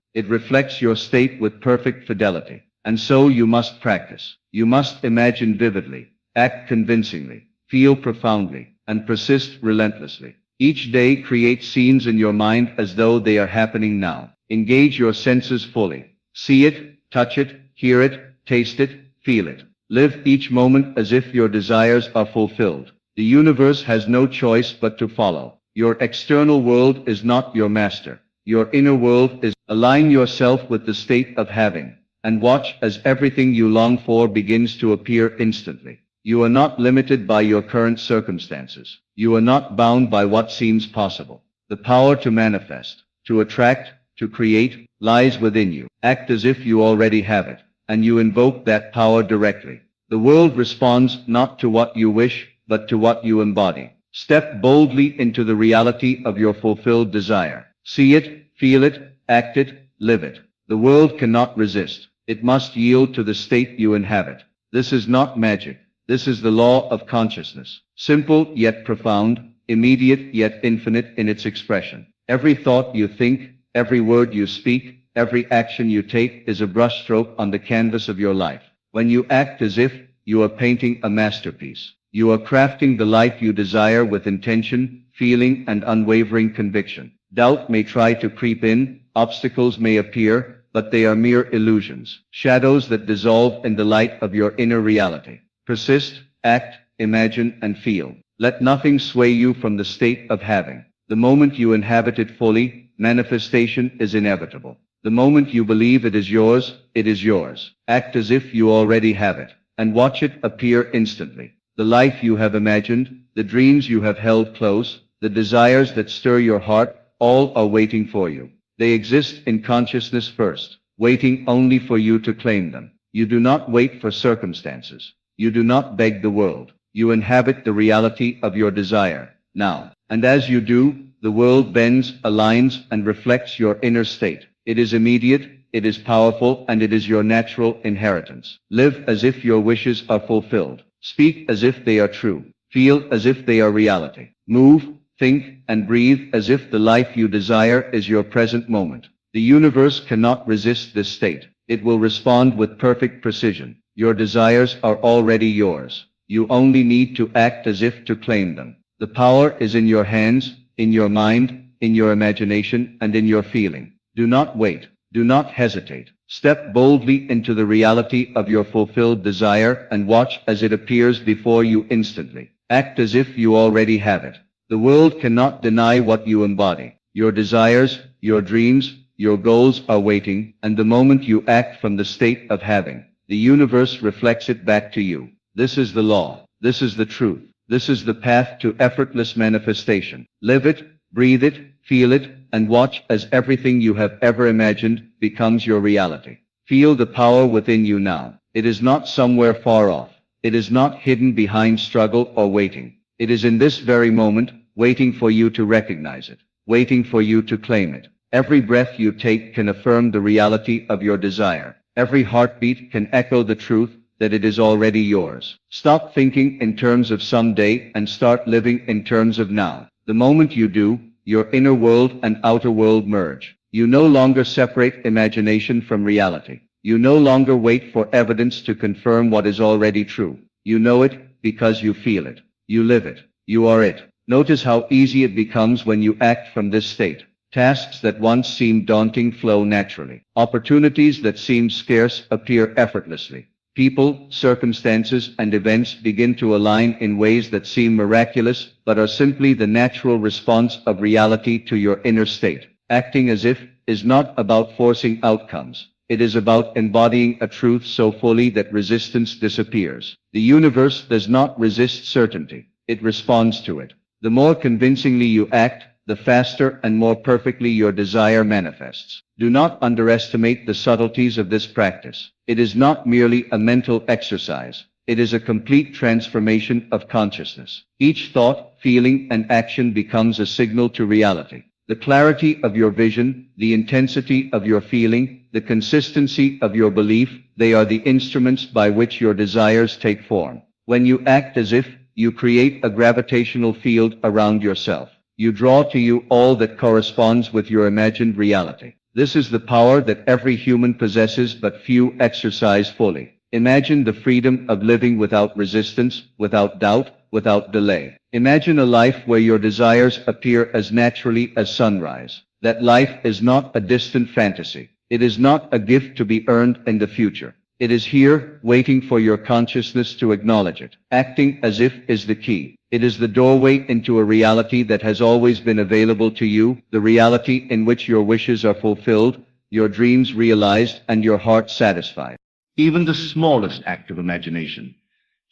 It reflects your state with perfect fidelity. And so you must practice. You must imagine vividly, act convincingly, feel profoundly, and persist relentlessly. Each day create scenes in your mind as though they are happening now. Engage your senses fully. See it, touch it, hear it, taste it, feel it. Live each moment as if your desires are fulfilled. The universe has no choice but to follow. Your external world is not your master. Your inner world is. Align yourself with the state of having, and watch as everything you long for begins to appear instantly. You are not limited by your current circumstances. You are not bound by what seems possible. The power to manifest, to attract, to create, lies within you. Act as if you already have it, and you invoke that power directly. The world responds not to what you wish, but to what you embody. Step boldly into the reality of your fulfilled desire. See it, feel it, act it, live it. The world cannot resist. It must yield to the state you inhabit. This is not magic. This is the law of consciousness. Simple yet profound, immediate yet infinite in its expression. Every thought you think, every word you speak, every action you take is a brushstroke on the canvas of your life. When you act as if you are painting a masterpiece, you are crafting the life you desire with intention, feeling, and unwavering conviction. Doubt may try to creep in, obstacles may appear, but they are mere illusions, shadows that dissolve in the light of your inner reality. Persist, act, imagine, and feel. Let nothing sway you from the state of having. The moment you inhabit it fully, manifestation is inevitable. The moment you believe it is yours, it is yours. Act as if you already have it, and watch it appear instantly. The life you have imagined, the dreams you have held close, the desires that stir your heart, all are waiting for you. They exist in consciousness first, waiting only for you to claim them. You do not wait for circumstances. You do not beg the world. You inhabit the reality of your desire, now. And as you do, the world bends, aligns, and reflects your inner state. It is immediate, it is powerful, and it is your natural inheritance. Live as if your wishes are fulfilled. Speak as if they are true. Feel as if they are reality. Move, think, and breathe as if the life you desire is your present moment. The universe cannot resist this state. It will respond with perfect precision. Your desires are already yours. You only need to act as if to claim them. The power is in your hands, in your mind, in your imagination, and in your feeling. Do not wait. Do not hesitate. Step boldly into the reality of your fulfilled desire and watch as it appears before you instantly. Act as if you already have it. The world cannot deny what you embody. Your desires, your dreams, your goals are waiting, and the moment you act from the state of having, the universe reflects it back to you. This is the law. This is the truth. This is the path to effortless manifestation. Live it, breathe it, feel it, and watch as everything you have ever imagined becomes your reality. Feel the power within you now. It is not somewhere far off. It is not hidden behind struggle or waiting. It is in this very moment, waiting for you to recognize it, waiting for you to claim it. Every breath you take can affirm the reality of your desire. Every heartbeat can echo the truth that it is already yours. Stop thinking in terms of someday and start living in terms of now. The moment you do, your inner world and outer world merge. You no longer separate imagination from reality. You no longer wait for evidence to confirm what is already true. You know it because you feel it. You live it. You are it. Notice how easy it becomes when you act from this state. Tasks that once seemed daunting flow naturally. Opportunities that seemed scarce appear effortlessly. People, circumstances, and events begin to align in ways that seem miraculous but are simply the natural response of reality to your inner state. Acting as if is not about forcing outcomes. It is about embodying a truth so fully that resistance disappears. The universe does not resist certainty. It responds to it. The more convincingly you act, the faster and more perfectly your desire manifests. Do not underestimate the subtleties of this practice. It is not merely a mental exercise. It is a complete transformation of consciousness. Each thought, feeling, and action becomes a signal to reality. The clarity of your vision, the intensity of your feeling, the consistency of your belief, they are the instruments by which your desires take form. When you act as if, you create a gravitational field around yourself. You draw to you all that corresponds with your imagined reality. This is the power that every human possesses but few exercise fully. Imagine the freedom of living without resistance, without doubt, without delay. Imagine a life where your desires appear as naturally as sunrise. That life is not a distant fantasy. It is not a gift to be earned in the future. It is here, waiting for your consciousness to acknowledge it. Acting as if is the key. It is the doorway into a reality that has always been available to you, the reality in which your wishes are fulfilled, your dreams realized, and your heart satisfied. Even the smallest act of imagination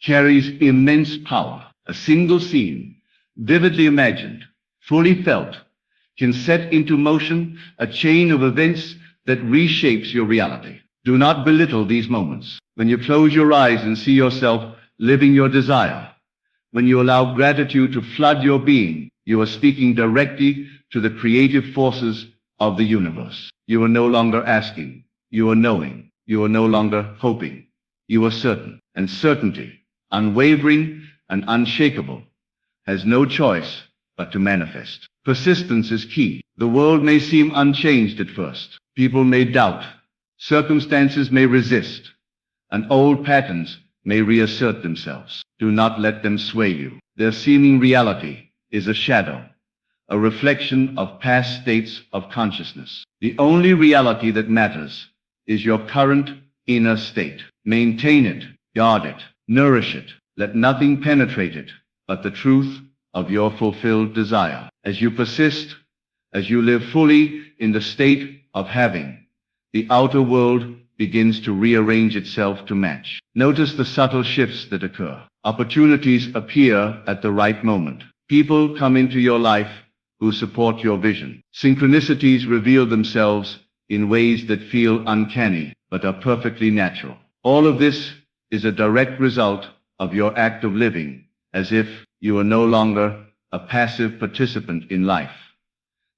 carries immense power. A single scene, vividly imagined, fully felt, can set into motion a chain of events that reshapes your reality. Do not belittle these moments. When you close your eyes and see yourself living your desire, when you allow gratitude to flood your being, you are speaking directly to the creative forces of the universe. You are no longer asking. You are knowing. You are no longer hoping. You are certain. And certainty, unwavering and unshakable, has no choice but to manifest. Persistence is key. The world may seem unchanged at first. People may doubt. Circumstances may resist. And old patterns may reassert themselves. Do not let them sway you. Their seeming reality is a shadow, a reflection of past states of consciousness. The only reality that matters is your current inner state. Maintain it, guard it, nourish it. Let nothing penetrate it but the truth of your fulfilled desire. As you persist, as you live fully in the state of having, the outer world begins to rearrange itself to match. Notice the subtle shifts that occur. Opportunities appear at the right moment. People come into your life who support your vision. Synchronicities reveal themselves in ways that feel uncanny but are perfectly natural. All of this is a direct result of your act of living as if you are no longer a passive participant in life.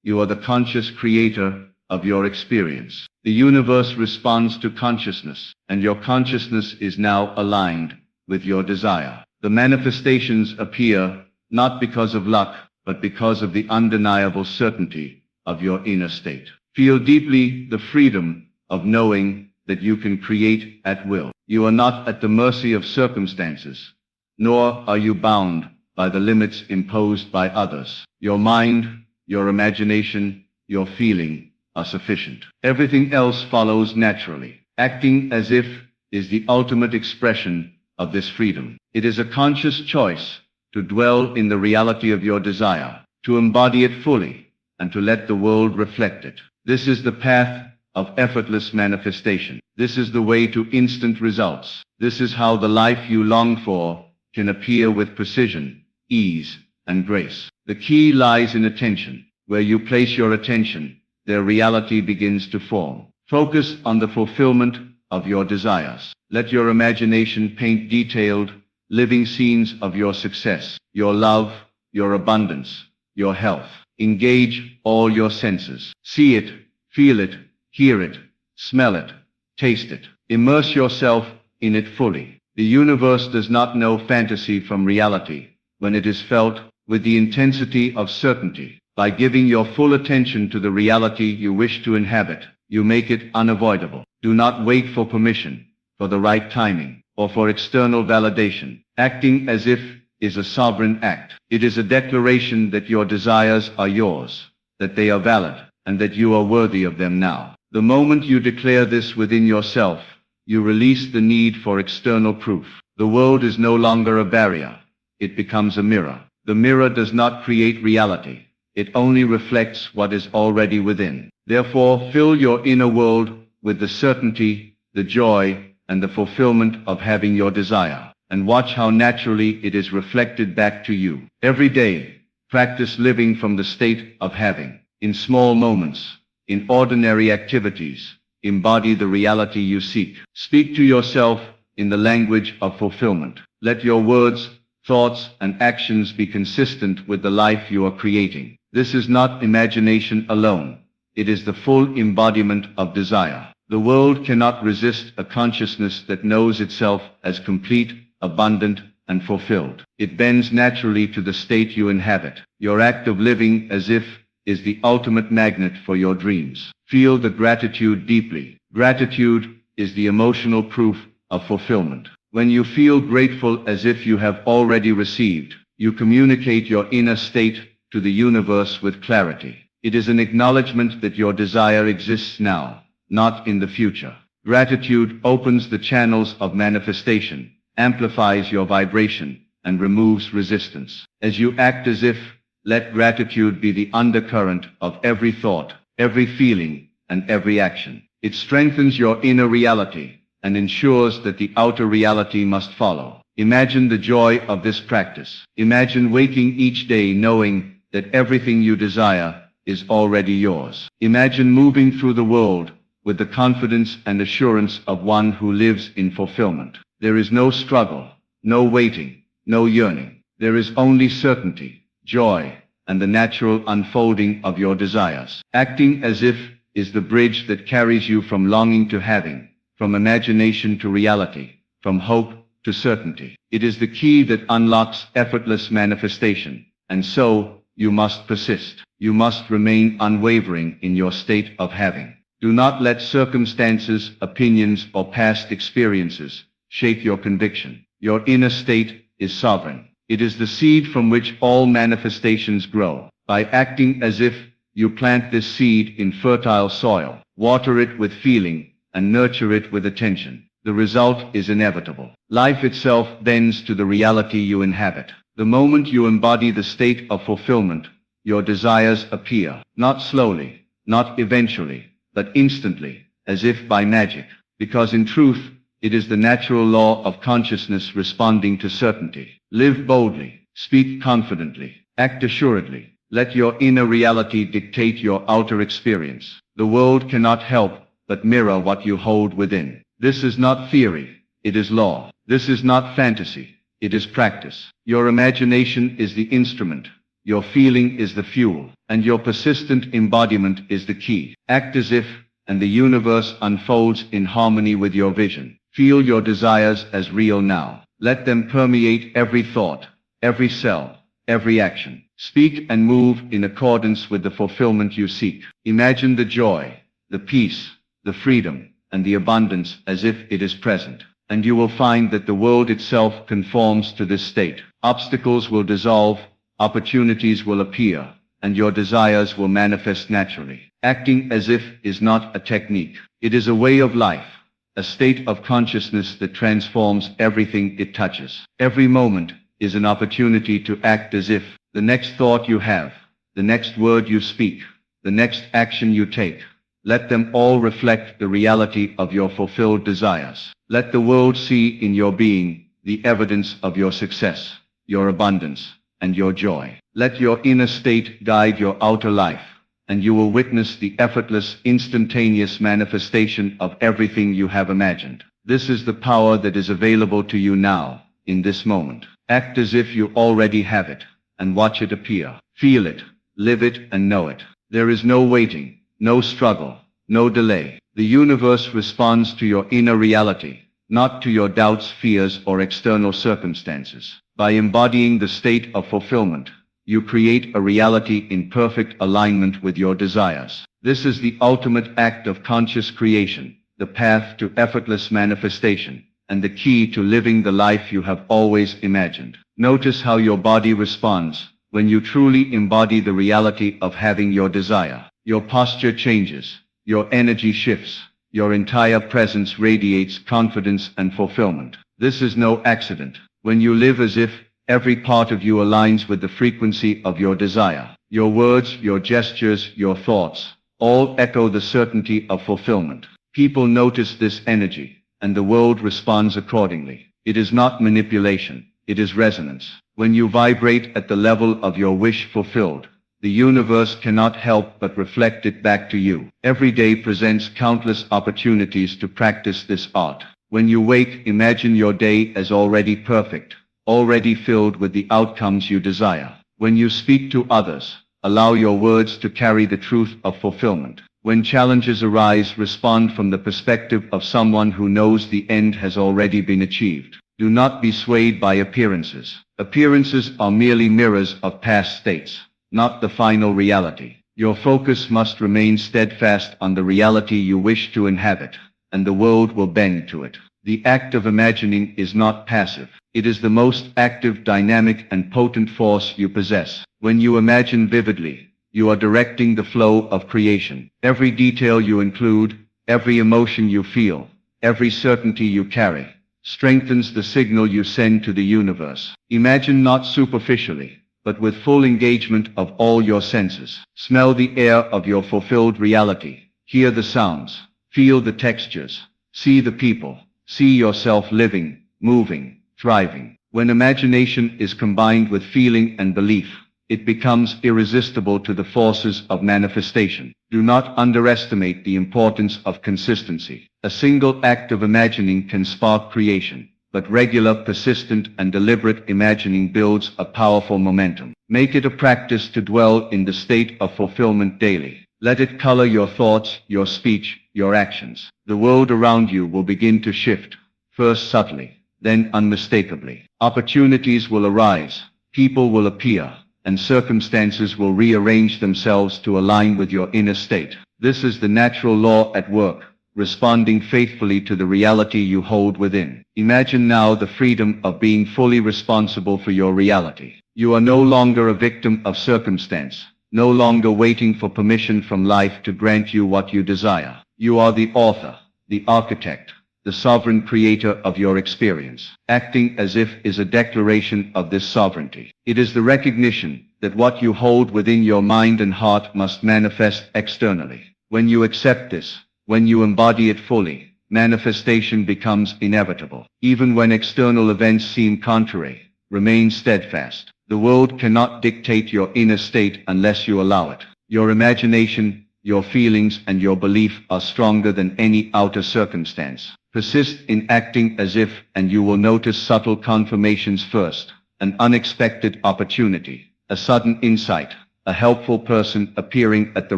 You are the conscious creator of your experience. The universe responds to consciousness, and your consciousness is now aligned with your desire. The manifestations appear not because of luck, but because of the undeniable certainty of your inner state. Feel deeply the freedom of knowing that you can create at will. You are not at the mercy of circumstances, nor are you bound by the limits imposed by others. Your mind, your imagination, your feeling are sufficient. Everything else follows naturally. Acting as if is the ultimate expression of this freedom. It is a conscious choice to dwell in the reality of your desire, to embody it fully, and to let the world reflect it. This is the path of effortless manifestation. This is the way to instant results. This is how the life you long for can appear with precision, ease, and grace. The key lies in attention. Where you place your attention, their reality begins to form. Focus on the fulfillment of your desires. Let your imagination paint detailed, living scenes of your success, your love, your abundance, your health. Engage all your senses. See it, feel it, hear it, smell it, taste it. Immerse yourself in it fully. The universe does not know fantasy from reality when it is felt with the intensity of certainty. By giving your full attention to the reality you wish to inhabit, you make it unavoidable. Do not wait for permission, for the right timing, or for external validation. Acting as if is a sovereign act. It is a declaration that your desires are yours, that they are valid, and that you are worthy of them now. The moment you declare this within yourself, you release the need for external proof. The world is no longer a barrier. It becomes a mirror. The mirror does not create reality. It only reflects what is already within. Therefore, fill your inner world with the certainty, the joy, and the fulfillment of having your desire, and watch how naturally it is reflected back to you. Every day, practice living from the state of having. In small moments, in ordinary activities, embody the reality you seek. Speak to yourself in the language of fulfillment. Let your words, thoughts, and actions be consistent with the life you are creating. This is not imagination alone. It is the full embodiment of desire. The world cannot resist a consciousness that knows itself as complete, abundant, and fulfilled. It bends naturally to the state you inhabit. Your act of living as if is the ultimate magnet for your dreams. Feel the gratitude deeply. Gratitude is the emotional proof of fulfillment. When you feel grateful as if you have already received, you communicate your inner state to the universe with clarity. It is an acknowledgement that your desire exists now, not in the future. Gratitude opens the channels of manifestation, amplifies your vibration, and removes resistance. As you act as if, let gratitude be the undercurrent of every thought, every feeling, and every action. It strengthens your inner reality and ensures that the outer reality must follow. Imagine the joy of this practice. Imagine waking each day knowing that everything you desire is already yours. Imagine moving through the world with the confidence and assurance of one who lives in fulfillment. There is no struggle, no waiting, no yearning. There is only certainty, joy, and the natural unfolding of your desires. Acting as if is the bridge that carries you from longing to having, from imagination to reality, from hope to certainty. It is the key that unlocks effortless manifestation, and so you must persist. You must remain unwavering in your state of having. Do not let circumstances, opinions, or past experiences shape your conviction. Your inner state is sovereign. It is the seed from which all manifestations grow. By acting as if, you plant this seed in fertile soil, water it with feeling, and nurture it with attention. The result is inevitable. Life itself bends to the reality you inhabit. The moment you embody the state of fulfillment, your desires appear, not slowly, not eventually, but instantly, as if by magic. Because in truth, it is the natural law of consciousness responding to certainty. Live boldly, speak confidently, act assuredly. Let your inner reality dictate your outer experience. The world cannot help but mirror what you hold within. This is not theory, it is law. This is not fantasy, it is practice. Your imagination is the instrument, your feeling is the fuel, and your persistent embodiment is the key. Act as if, and the universe unfolds in harmony with your vision. Feel your desires as real now. Let them permeate every thought, every cell, every action. Speak and move in accordance with the fulfillment you seek. Imagine the joy, the peace, the freedom, and the abundance as if it is present. And you will find that the world itself conforms to this state. Obstacles will dissolve, opportunities will appear, and your desires will manifest naturally. Acting as if is not a technique. It is a way of life, a state of consciousness that transforms everything it touches. Every moment is an opportunity to act as if. The next thought you have, the next word you speak, the next action you take, let them all reflect the reality of your fulfilled desires. Let the world see in your being the evidence of your success, your abundance, and your joy. Let your inner state guide your outer life, and you will witness the effortless, instantaneous manifestation of everything you have imagined. This is the power that is available to you now, in this moment. Act as if you already have it, and watch it appear. Feel it, live it, and know it. There is no waiting, no struggle, no delay. The universe responds to your inner reality, not to your doubts, fears, or external circumstances. By embodying the state of fulfillment, you create a reality in perfect alignment with your desires. This is the ultimate act of conscious creation, the path to effortless manifestation, and the key to living the life you have always imagined. Notice how your body responds when you truly embody the reality of having your desire. Your posture changes, your energy shifts, your entire presence radiates confidence and fulfillment. This is no accident. When you live as if every part of you aligns with the frequency of your desire, your words, your gestures, your thoughts, all echo the certainty of fulfillment. People notice this energy, and the world responds accordingly. It is not manipulation, it is resonance. When you vibrate at the level of your wish fulfilled, the universe cannot help but reflect it back to you. Every day presents countless opportunities to practice this art. When you wake, imagine your day as already perfect, already filled with the outcomes you desire. When you speak to others, allow your words to carry the truth of fulfillment. When challenges arise, respond from the perspective of someone who knows the end has already been achieved. Do not be swayed by appearances. Appearances are merely mirrors of past states, not the final reality. Your focus must remain steadfast on the reality you wish to inhabit, and the world will bend to it. The act of imagining is not passive. It is the most active, dynamic, and potent force you possess. When you imagine vividly, you are directing the flow of creation. Every detail you include, every emotion you feel, every certainty you carry, strengthens the signal you send to the universe. Imagine not superficially, but with full engagement of all your senses. Smell the air of your fulfilled reality. Hear the sounds. Feel the textures. See the people. See yourself living, moving, thriving. When imagination is combined with feeling and belief, it becomes irresistible to the forces of manifestation. Do not underestimate the importance of consistency. A single act of imagining can spark creation, but regular, persistent, and deliberate imagining builds a powerful momentum. Make it a practice to dwell in the state of fulfillment daily. Let it color your thoughts, your speech, your actions. The world around you will begin to shift, first subtly, then unmistakably. Opportunities will arise, people will appear, and circumstances will rearrange themselves to align with your inner state. This is the natural law at work, responding faithfully to the reality you hold within. Imagine now the freedom of being fully responsible for your reality. You are no longer a victim of circumstance, no longer waiting for permission from life to grant you what you desire. You are the author, the architect, the sovereign creator of your experience. Acting as if is a declaration of this sovereignty. It is the recognition that what you hold within your mind and heart must manifest externally. When you accept this, when you embody it fully, manifestation becomes inevitable. Even when external events seem contrary, remain steadfast. The world cannot dictate your inner state unless you allow it. Your imagination, your feelings, and your belief are stronger than any outer circumstance. Persist in acting as if, and you will notice subtle confirmations first. An unexpected opportunity, a sudden insight, a helpful person appearing at the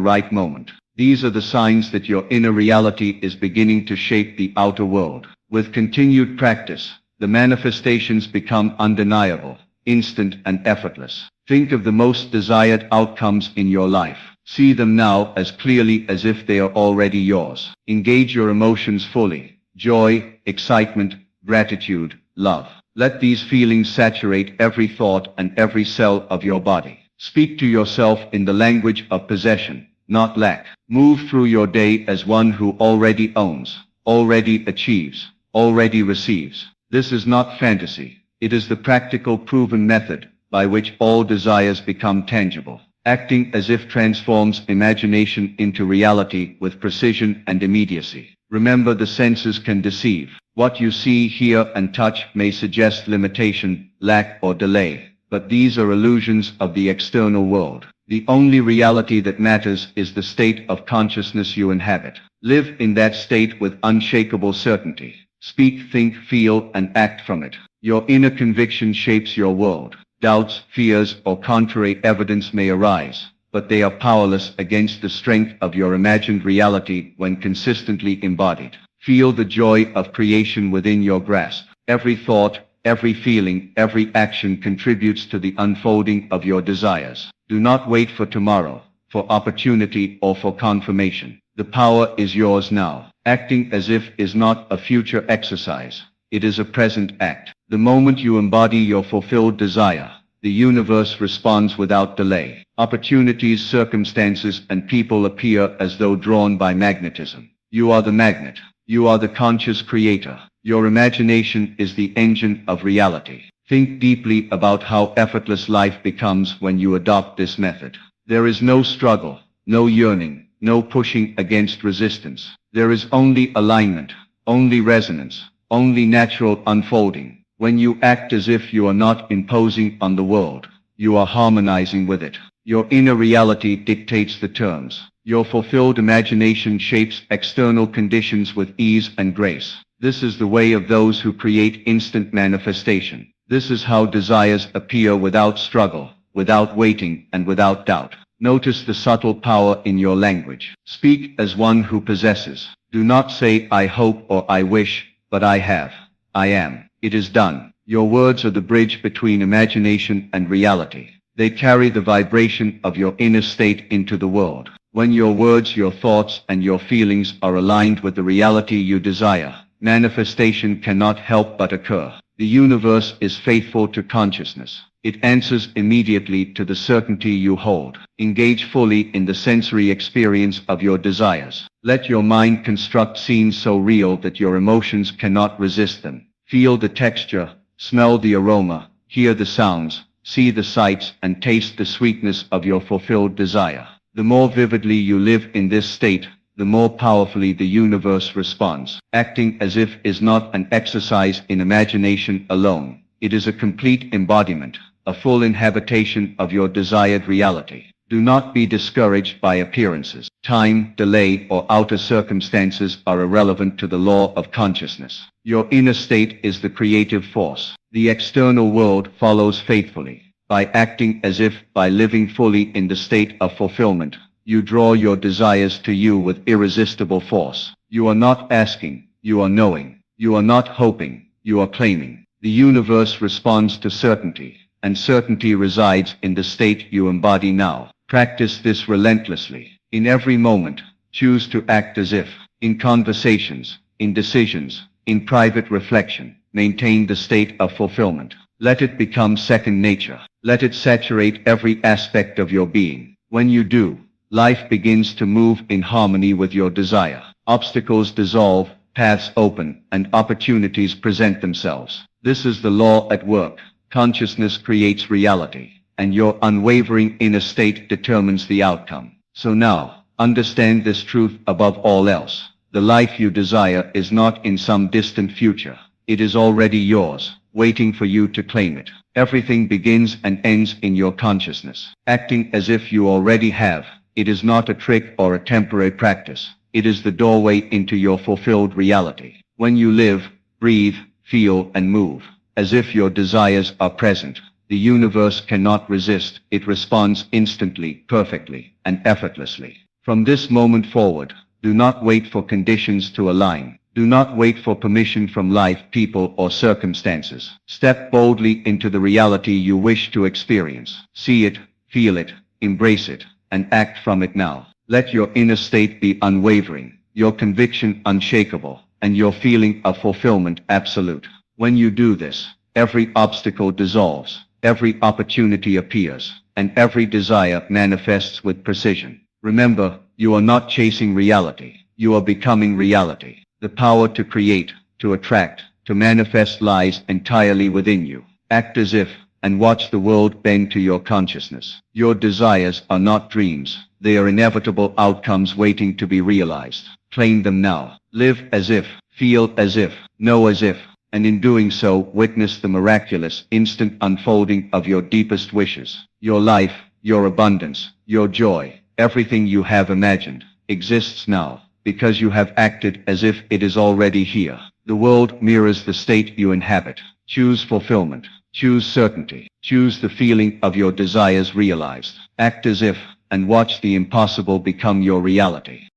right moment. These are the signs that your inner reality is beginning to shape the outer world. With continued practice, the manifestations become undeniable, instant, and effortless. Think of the most desired outcomes in your life. See them now as clearly as if they are already yours. Engage your emotions fully. Joy, excitement, gratitude, love. Let these feelings saturate every thought and every cell of your body. Speak to yourself in the language of possession, not lack. Move through your day as one who already owns, already achieves, already receives. This is not fantasy. It is the practical, proven method by which all desires become tangible. Acting as if transforms imagination into reality with precision and immediacy. Remember, the senses can deceive. What you see, hear, and touch may suggest limitation, lack, or delay, but these are illusions of the external world. The only reality that matters is the state of consciousness you inhabit. Live in that state with unshakable certainty. Speak, think, feel, and act from it. Your inner conviction shapes your world. Doubts, fears, or contrary evidence may arise, but they are powerless against the strength of your imagined reality when consistently embodied. Feel the joy of creation within your grasp. Every thought, every feeling, every action contributes to the unfolding of your desires. Do not wait for tomorrow, for opportunity, or for confirmation. The power is yours now. Acting as if is not a future exercise. It is a present act. The moment you embody your fulfilled desire, the universe responds without delay. Opportunities, circumstances, and people appear as though drawn by magnetism. You are the magnet. You are the conscious creator. Your imagination is the engine of reality. Think deeply about how effortless life becomes when you adopt this method. There is no struggle, no yearning, no pushing against resistance. There is only alignment, only resonance, only natural unfolding. When you act as if you are not imposing on the world, you are harmonizing with it. Your inner reality dictates the terms. Your fulfilled imagination shapes external conditions with ease and grace. This is the way of those who create instant manifestation. This is how desires appear without struggle, without waiting, and without doubt. Notice the subtle power in your language. Speak as one who possesses. Do not say, I hope or I wish, but I have. I am. It is done. Your words are the bridge between imagination and reality. They carry the vibration of your inner state into the world. When your words, your thoughts, and your feelings are aligned with the reality you desire, manifestation cannot help but occur. The universe is faithful to consciousness. It answers immediately to the certainty you hold. Engage fully in the sensory experience of your desires. Let your mind construct scenes so real that your emotions cannot resist them. Feel the texture, smell the aroma, hear the sounds, see the sights, and taste the sweetness of your fulfilled desire. The more vividly you live in this state, the more powerfully the universe responds. Acting as if is not an exercise in imagination alone. It is a complete embodiment, a full inhabitation of your desired reality. Do not be discouraged by appearances. Time, delay, or outer circumstances are irrelevant to the law of consciousness. Your inner state is the creative force. The external world follows faithfully. By acting as if, by living fully in the state of fulfillment, you draw your desires to you with irresistible force. You are not asking, you are knowing. You are not hoping, you are claiming. The universe responds to certainty, and certainty resides in the state you embody now. Practice this relentlessly. In every moment, choose to act as if. In conversations, in decisions, in private reflection, maintain the state of fulfillment. Let it become second nature. Let it saturate every aspect of your being. When you do, life begins to move in harmony with your desire. Obstacles dissolve, paths open, and opportunities present themselves. This is the law at work. Consciousness creates reality, and your unwavering inner state determines the outcome. So now, understand this truth above all else. The life you desire is not in some distant future. It is already yours, waiting for you to claim it. Everything begins and ends in your consciousness. Acting as if you already have, it is not a trick or a temporary practice. It is the doorway into your fulfilled reality. When you live, breathe, feel, and move, as if your desires are present, the universe cannot resist. It responds instantly, perfectly, and effortlessly. From this moment forward, do not wait for conditions to align. Do not wait for permission from life, people, or circumstances. Step boldly into the reality you wish to experience. See it, feel it, embrace it, and act from it now. Let your inner state be unwavering, your conviction unshakable, and your feeling of fulfillment absolute. When you do this, every obstacle dissolves, every opportunity appears, and every desire manifests with precision. Remember, you are not chasing reality. You are becoming reality. The power to create, to attract, to manifest lies entirely within you. Act as if, and watch the world bend to your consciousness. Your desires are not dreams. They are inevitable outcomes waiting to be realized. Claim them now. Live as if, feel as if, know as if, and in doing so, witness the miraculous, instant unfolding of your deepest wishes. Your life, your abundance, your joy, everything you have imagined, exists now, because you have acted as if it is already here. The world mirrors the state you inhabit. Choose fulfillment. Choose certainty. Choose the feeling of your desires realized. Act as if, and watch the impossible become your reality.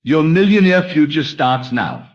Your millionaire future starts now.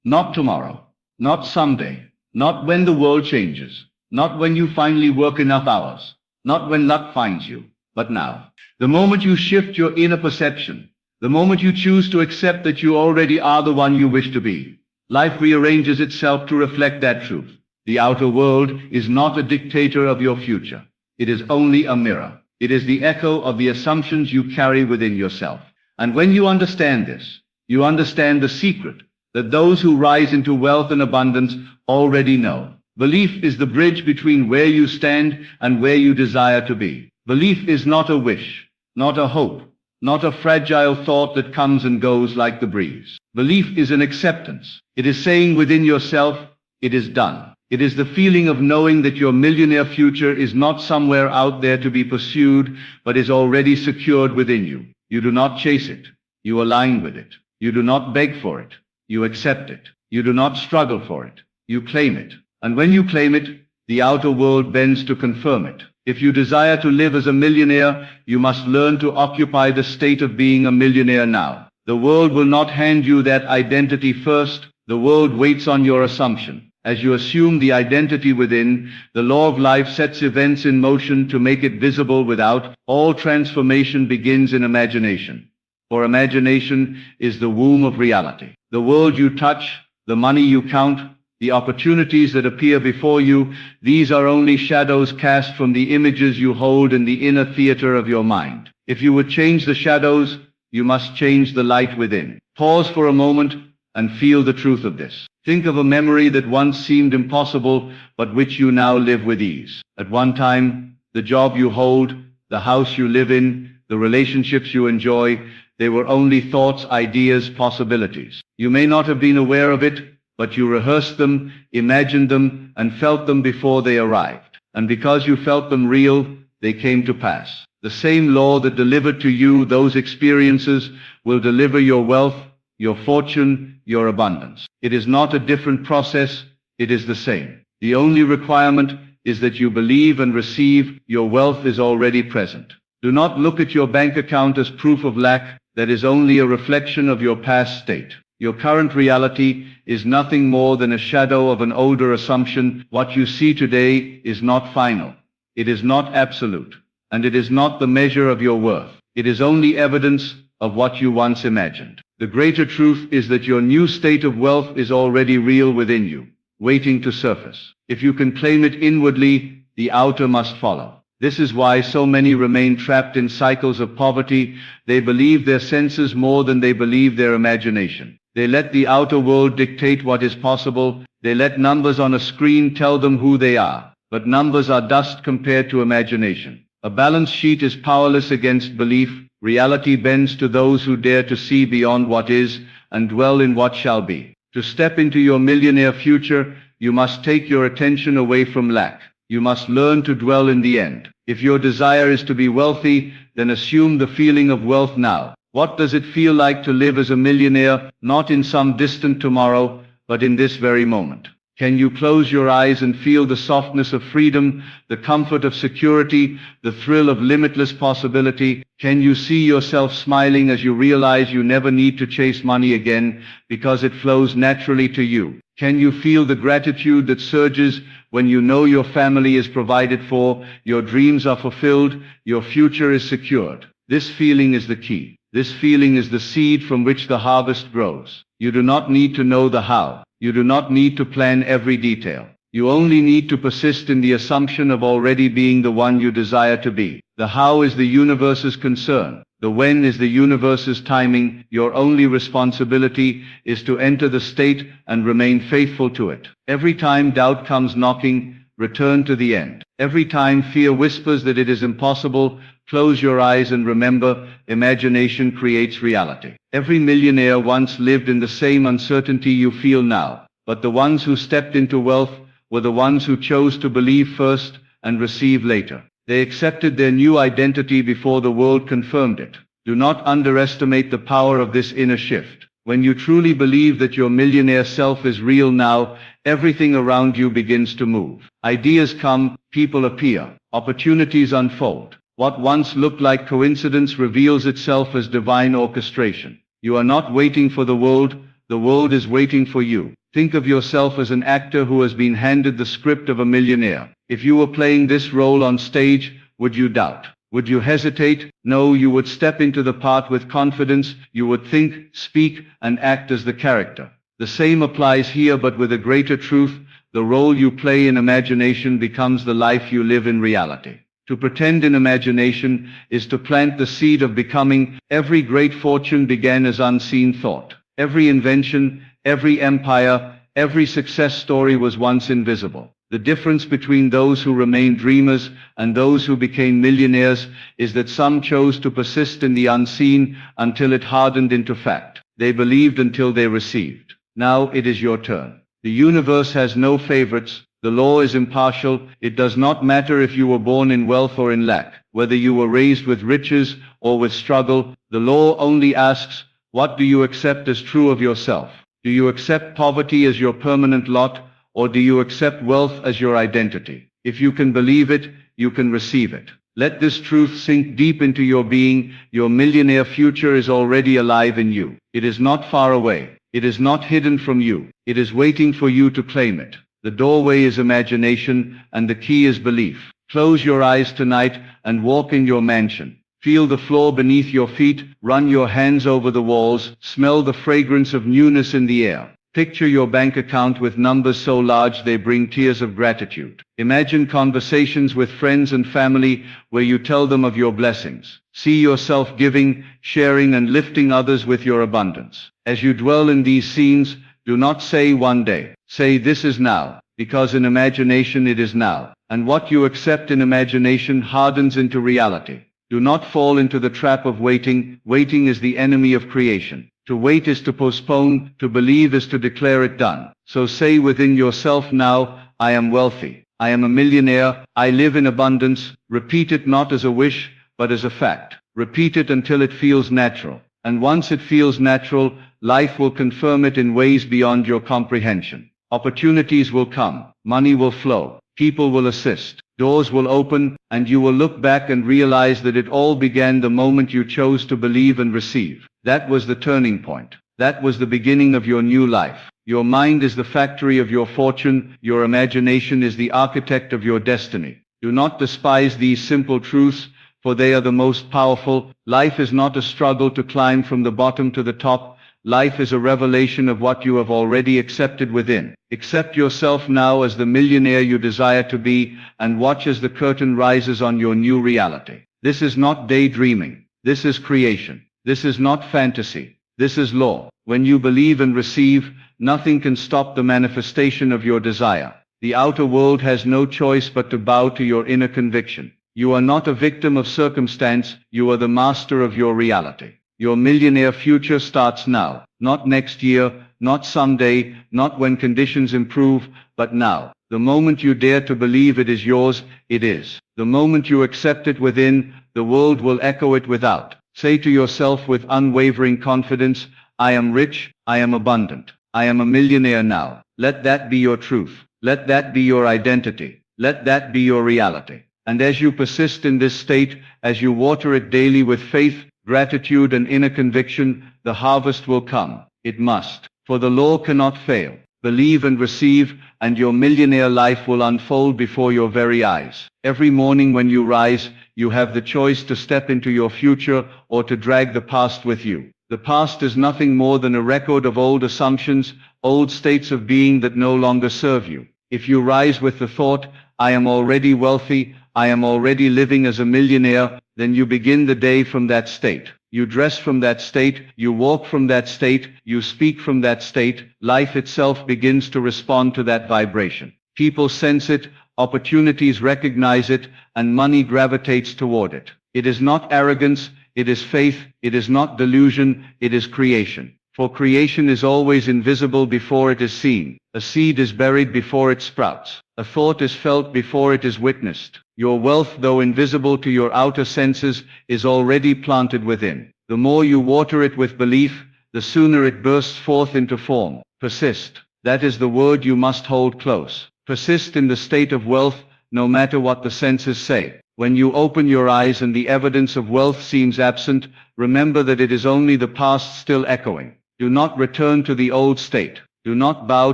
Not tomorrow, not someday, not when the world changes, not when you finally work enough hours, not when luck finds you, but now. The moment you shift your inner perception, the moment you choose to accept that you already are the one you wish to be, life rearranges itself to reflect that truth. The outer world is not a dictator of your future. It is only a mirror. It is the echo of the assumptions you carry within yourself. And when you understand this, you understand the secret that those who rise into wealth and abundance already know. Belief is the bridge between where you stand and where you desire to be. Belief is not a wish, not a hope, not a fragile thought that comes and goes like the breeze. Belief is an acceptance. It is saying within yourself, it is done. It is the feeling of knowing that your millionaire future is not somewhere out there to be pursued, but is already secured within you. You do not chase it. You align with it. You do not beg for it. You accept it. You do not struggle for it. You claim it. And when you claim it, the outer world bends to confirm it. If you desire to live as a millionaire, you must learn to occupy the state of being a millionaire now. The world will not hand you that identity first. The world waits on your assumption. As you assume the identity within, the law of life sets events in motion to make it visible without. All transformation begins in imagination. For imagination is the womb of reality. The world you touch, the money you count, the opportunities that appear before you, these are only shadows cast from the images you hold in the inner theater of your mind. If you would change the shadows, you must change the light within. Pause for a moment and feel the truth of this. Think of a memory that once seemed impossible, but which you now live with ease. At one time, the job you hold, the house you live in, the relationships you enjoy, they were only thoughts, ideas, possibilities. You may not have been aware of it, but you rehearsed them, imagined them, and felt them before they arrived. And because you felt them real, they came to pass. The same law that delivered to you those experiences will deliver your wealth, your fortune, your abundance. It is not a different process, it is the same. The only requirement is that you believe and receive. Your wealth is already present. Do not look at your bank account as proof of lack. That is only a reflection of your past state. Your current reality is nothing more than a shadow of an older assumption. What you see today is not final. It is not absolute. And it is not the measure of your worth. It is only evidence of what you once imagined. The greater truth is that your new state of wealth is already real within you, waiting to surface. If you can claim it inwardly, the outer must follow. This is why so many remain trapped in cycles of poverty. They believe their senses more than they believe their imagination. They let the outer world dictate what is possible. They let numbers on a screen tell them who they are. But numbers are dust compared to imagination. A balance sheet is powerless against belief. Reality bends to those who dare to see beyond what is and dwell in what shall be. To step into your millionaire future, you must take your attention away from lack. You must learn to dwell in the end. If your desire is to be wealthy, then assume the feeling of wealth now. What does it feel like to live as a millionaire, not in some distant tomorrow, but in this very moment? Can you close your eyes and feel the softness of freedom, the comfort of security, the thrill of limitless possibility? Can you see yourself smiling as you realize you never need to chase money again because it flows naturally to you? Can you feel the gratitude that surges when you know your family is provided for, your dreams are fulfilled, your future is secured? This feeling is the key. This feeling is the seed from which the harvest grows. You do not need to know the how. You do not need to plan every detail. You only need to persist in the assumption of already being the one you desire to be. The how is the universe's concern. The when is the universe's timing. Your only responsibility is to enter the state and remain faithful to it. Every time doubt comes knocking, return to the end. Every time fear whispers that it is impossible, close your eyes and remember, imagination creates reality. Every millionaire once lived in the same uncertainty you feel now, but the ones who stepped into wealth were the ones who chose to believe first and receive later. They accepted their new identity before the world confirmed it. Do not underestimate the power of this inner shift. When you truly believe that your millionaire self is real now, everything around you begins to move. Ideas come, people appear, opportunities unfold. What once looked like coincidence reveals itself as divine orchestration. You are not waiting for the world is waiting for you. Think of yourself as an actor who has been handed the script of a millionaire. If you were playing this role on stage, would you doubt? Would you hesitate? No, you would step into the part with confidence. You would think, speak, and act as the character. The same applies here, but with a greater truth. The role you play in imagination becomes the life you live in reality. To pretend in imagination is to plant the seed of becoming. Every great fortune began as unseen thought. Every invention, every empire, every success story was once invisible. The difference between those who remained dreamers and those who became millionaires is that some chose to persist in the unseen until it hardened into fact. They believed until they received. Now it is your turn. The universe has no favorites. The law is impartial. It does not matter if you were born in wealth or in lack, whether you were raised with riches or with struggle. The law only asks, what do you accept as true of yourself? Do you accept poverty as your permanent lot, or do you accept wealth as your identity? If you can believe it, you can receive it. Let this truth sink deep into your being. Your millionaire future is already alive in you. It is not far away. It is not hidden from you. It is waiting for you to claim it. The doorway is imagination, and the key is belief. Close your eyes tonight and walk in your mansion. Feel the floor beneath your feet, run your hands over the walls, smell the fragrance of newness in the air. Picture your bank account with numbers so large they bring tears of gratitude. Imagine conversations with friends and family where you tell them of your blessings. See yourself giving, sharing, and lifting others with your abundance. As you dwell in these scenes, do not say one day. Say this is now, because in imagination it is now. And what you accept in imagination hardens into reality. Do not fall into the trap of waiting. Waiting is the enemy of creation. To wait is to postpone. To believe is to declare it done. So say within yourself now, I am wealthy. I am a millionaire. I live in abundance. Repeat it not as a wish, but as a fact. Repeat it until it feels natural. And once it feels natural, life will confirm it in ways beyond your comprehension. Opportunities will come. Money will flow. People will assist. Doors will open, and you will look back and realize that it all began the moment you chose to believe and receive. That was the turning point. That was the beginning of your new life. Your mind is the factory of your fortune. Your imagination is the architect of your destiny. Do not despise these simple truths, for they are the most powerful. Life is not a struggle to climb from the bottom to the top. Life is a revelation of what you have already accepted within. Accept yourself now as the millionaire you desire to be, and watch as the curtain rises on your new reality. This is not daydreaming. This is creation. This is not fantasy. This is law. When you believe and receive, nothing can stop the manifestation of your desire. The outer world has no choice but to bow to your inner conviction. You are not a victim of circumstance. You are the master of your reality. Your millionaire future starts now, not next year, not someday, not when conditions improve, but now. The moment you dare to believe it is yours, it is. The moment you accept it within, the world will echo it without. Say to yourself with unwavering confidence, I am rich, I am abundant, I am a millionaire now. Let that be your truth. Let that be your identity. Let that be your reality. And as you persist in this state, as you water it daily with faith, gratitude, and inner conviction, the harvest will come. It must. For the law cannot fail. Believe and receive, and your millionaire life will unfold before your very eyes. Every morning when you rise, you have the choice to step into your future or to drag the past with you. The past is nothing more than a record of old assumptions, old states of being that no longer serve you. If you rise with the thought, I am already wealthy, I am already living as a millionaire, then you begin the day from that state. You dress from that state, you walk from that state, you speak from that state. Life itself begins to respond to that vibration. People sense it, opportunities recognize it, and money gravitates toward it. It is not arrogance, it is faith. It is not delusion, it is creation. For creation is always invisible before it is seen. A seed is buried before it sprouts. A thought is felt before it is witnessed. Your wealth, though invisible to your outer senses, is already planted within. The more you water it with belief, the sooner it bursts forth into form. Persist. That is the word you must hold close. Persist in the state of wealth, no matter what the senses say. When you open your eyes and the evidence of wealth seems absent, remember that it is only the past still echoing. Do not return to the old state. Do not bow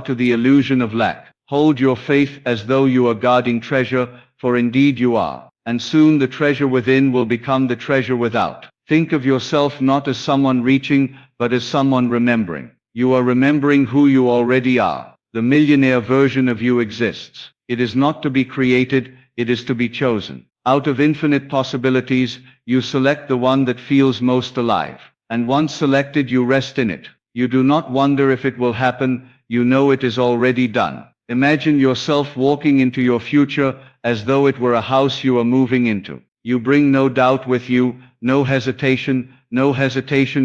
to the illusion of lack. Hold your faith as though you are guarding treasure, for indeed you are. And soon the treasure within will become the treasure without. Think of yourself not as someone reaching, but as someone remembering. You are remembering who you already are. The millionaire version of you exists. It is not to be created, it is to be chosen. Out of infinite possibilities, you select the one that feels most alive. And once selected, you rest in it. You do not wonder if it will happen, you know it is already done. Imagine yourself walking into your future as though it were a house you are moving into. You bring no doubt with you, no hesitation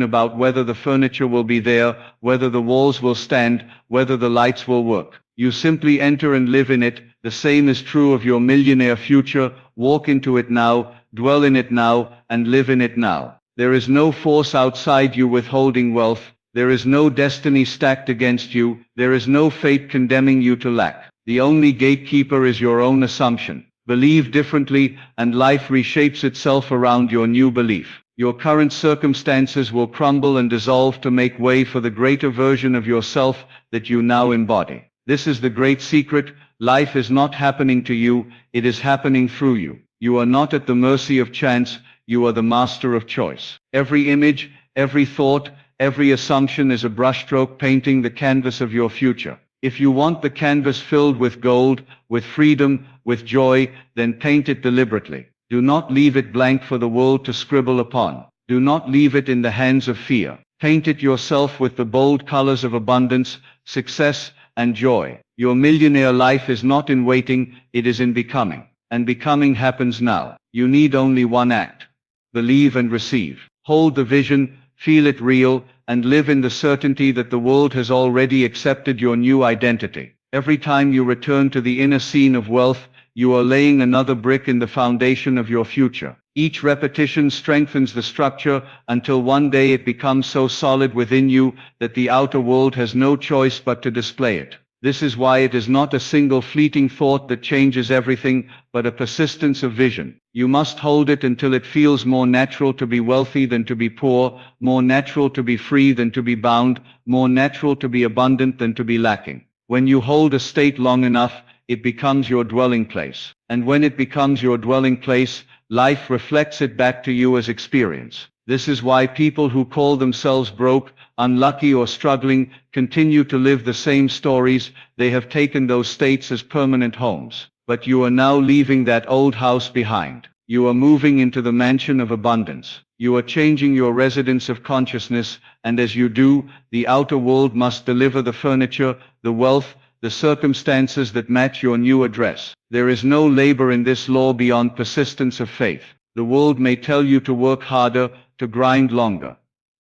about whether the furniture will be there, whether the walls will stand, whether the lights will work. You simply enter and live in it. The same is true of your millionaire future. Walk into it now, dwell in it now, and live in it now. There is no force outside you withholding wealth. There is no destiny stacked against you. There is no fate condemning you to lack. The only gatekeeper is your own assumption. Believe differently, and life reshapes itself around your new belief. Your current circumstances will crumble and dissolve to make way for the greater version of yourself that you now embody. This is the great secret. Life is not happening to you, it is happening through you. You are not at the mercy of chance, you are the master of choice. Every image, every thought, every assumption is a brushstroke painting the canvas of your future. If you want the canvas filled with gold, with freedom, with joy, then paint it deliberately. Do not leave it blank for the world to scribble upon. Do not leave it in the hands of fear. Paint it yourself with the bold colors of abundance, success, and joy. Your millionaire life is not in waiting, it is in becoming. And becoming happens now. You need only one act. Believe and receive. Hold the vision, feel it real, and live in the certainty that the world has already accepted your new identity. Every time you return to the inner scene of wealth, you are laying another brick in the foundation of your future. Each repetition strengthens the structure until one day it becomes so solid within you that the outer world has no choice but to display it. This is why it is not a single fleeting thought that changes everything, but a persistence of vision. You must hold it until it feels more natural to be wealthy than to be poor, more natural to be free than to be bound, more natural to be abundant than to be lacking. When you hold a state long enough, it becomes your dwelling place. And when it becomes your dwelling place, life reflects it back to you as experience. This is why people who call themselves broke, unlucky, or struggling continue to live the same stories. They have taken those states as permanent homes. But you are now leaving that old house behind. You are moving into the mansion of abundance. You are changing your residence of consciousness, and as you do, the outer world must deliver the furniture, the wealth, the circumstances that match your new address. There is no labor in this law beyond persistence of faith. The world may tell you to work harder, to grind longer,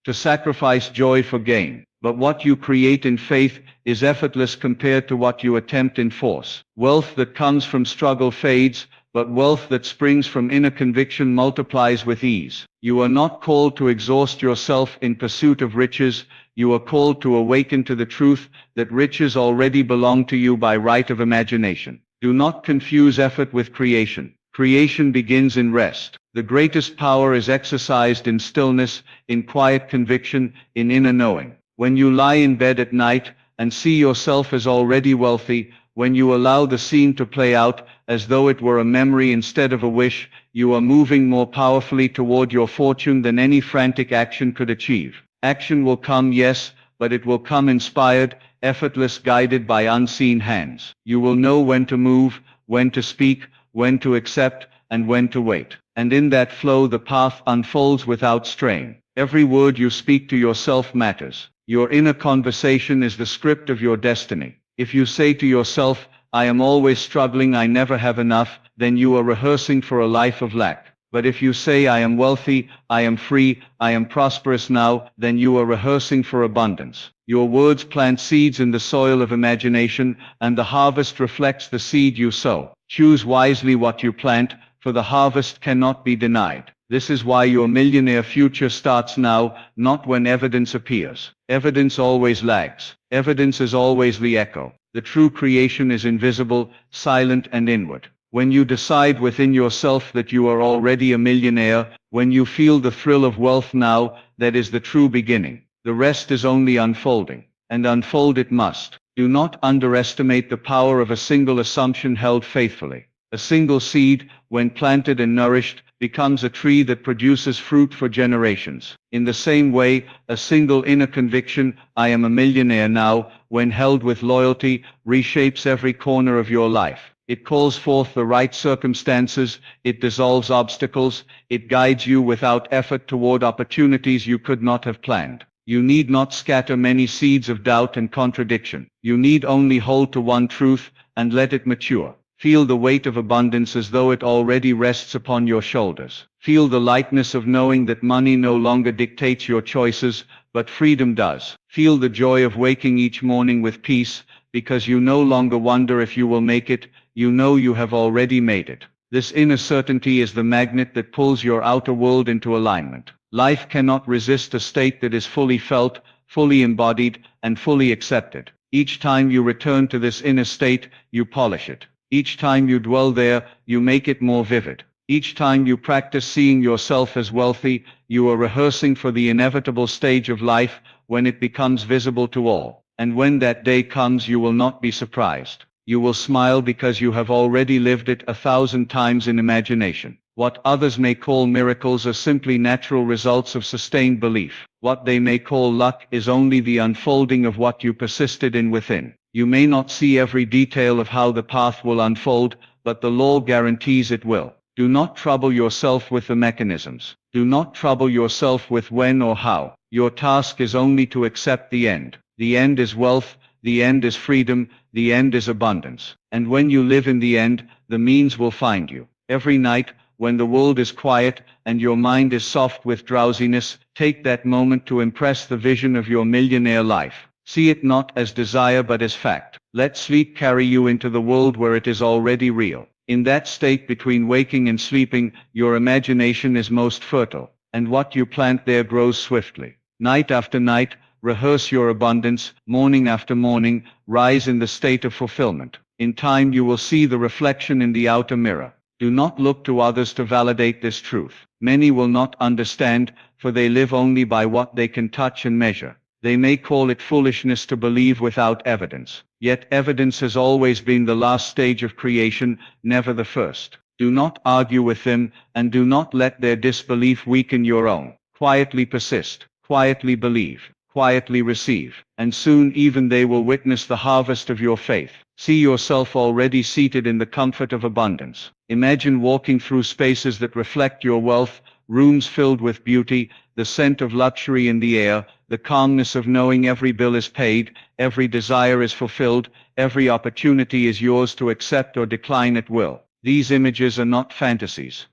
to sacrifice joy for gain. But what you create in faith is effortless compared to what you attempt in force. Wealth that comes from struggle fades, but wealth that springs from inner conviction multiplies with ease. You are not called to exhaust yourself in pursuit of riches. You are called to awaken to the truth that riches already belong to you by right of imagination. Do not confuse effort with creation. Creation begins in rest. The greatest power is exercised in stillness, in quiet conviction, in inner knowing. When you lie in bed at night and see yourself as already wealthy, when you allow the scene to play out as though it were a memory instead of a wish, you are moving more powerfully toward your fortune than any frantic action could achieve. Action will come, yes, but it will come inspired, effortless, guided by unseen hands. You will know when to move, when to speak, when to accept, and when to wait. And in that flow the path unfolds without strain. Every word you speak to yourself matters. Your inner conversation is the script of your destiny. If you say to yourself, "I am always struggling, I never have enough," then you are rehearsing for a life of lack. But if you say, "I am wealthy, I am free, I am prosperous now," then you are rehearsing for abundance. Your words plant seeds in the soil of imagination, and the harvest reflects the seed you sow. Choose wisely what you plant, for the harvest cannot be denied. This is why your millionaire future starts now, not when evidence appears. Evidence always lags. Evidence is always the echo. The true creation is invisible, silent, and inward. When you decide within yourself that you are already a millionaire, when you feel the thrill of wealth now, that is the true beginning. The rest is only unfolding, and unfold it must. Do not underestimate the power of a single assumption held faithfully. A single seed, when planted and nourished, becomes a tree that produces fruit for generations. In the same way, a single inner conviction, I am a millionaire now, when held with loyalty, reshapes every corner of your life. It calls forth the right circumstances, it dissolves obstacles, it guides you without effort toward opportunities you could not have planned. You need not scatter many seeds of doubt and contradiction. You need only hold to one truth, and let it mature. Feel the weight of abundance as though it already rests upon your shoulders. Feel the lightness of knowing that money no longer dictates your choices, but freedom does. Feel the joy of waking each morning with peace, because you no longer wonder if you will make it, you know you have already made it. This inner certainty is the magnet that pulls your outer world into alignment. Life cannot resist a state that is fully felt, fully embodied, and fully accepted. Each time you return to this inner state, you polish it. Each time you dwell there, you make it more vivid. Each time you practice seeing yourself as wealthy, you are rehearsing for the inevitable stage of life when it becomes visible to all. And when that day comes, you will not be surprised. You will smile because you have already lived it 1,000 times in imagination. What others may call miracles are simply natural results of sustained belief. What they may call luck is only the unfolding of what you persisted in within. You may not see every detail of how the path will unfold, but the law guarantees it will. Do not trouble yourself with the mechanisms. Do not trouble yourself with when or how. Your task is only to accept the end. The end is wealth, the end is freedom, the end is abundance. And when you live in the end, the means will find you. Every night, when the world is quiet and your mind is soft with drowsiness, take that moment to impress the vision of your millionaire life. See it not as desire but as fact. Let sleep carry you into the world where it is already real. In that state between waking and sleeping, your imagination is most fertile, and what you plant there grows swiftly. Night after night, rehearse your abundance, morning after morning, rise in the state of fulfillment. In time you will see the reflection in the outer mirror. Do not look to others to validate this truth. Many will not understand, for they live only by what they can touch and measure. They may call it foolishness to believe without evidence. Yet evidence has always been the last stage of creation, never the first. Do not argue with them, and do not let their disbelief weaken your own. Quietly persist, quietly believe, quietly receive, and soon even they will witness the harvest of your faith. See yourself already seated in the comfort of abundance. Imagine walking through spaces that reflect your wealth, rooms filled with beauty, the scent of luxury in the air, the calmness of knowing every bill is paid, every desire is fulfilled, every opportunity is yours to accept or decline at will. These images are not fantasies.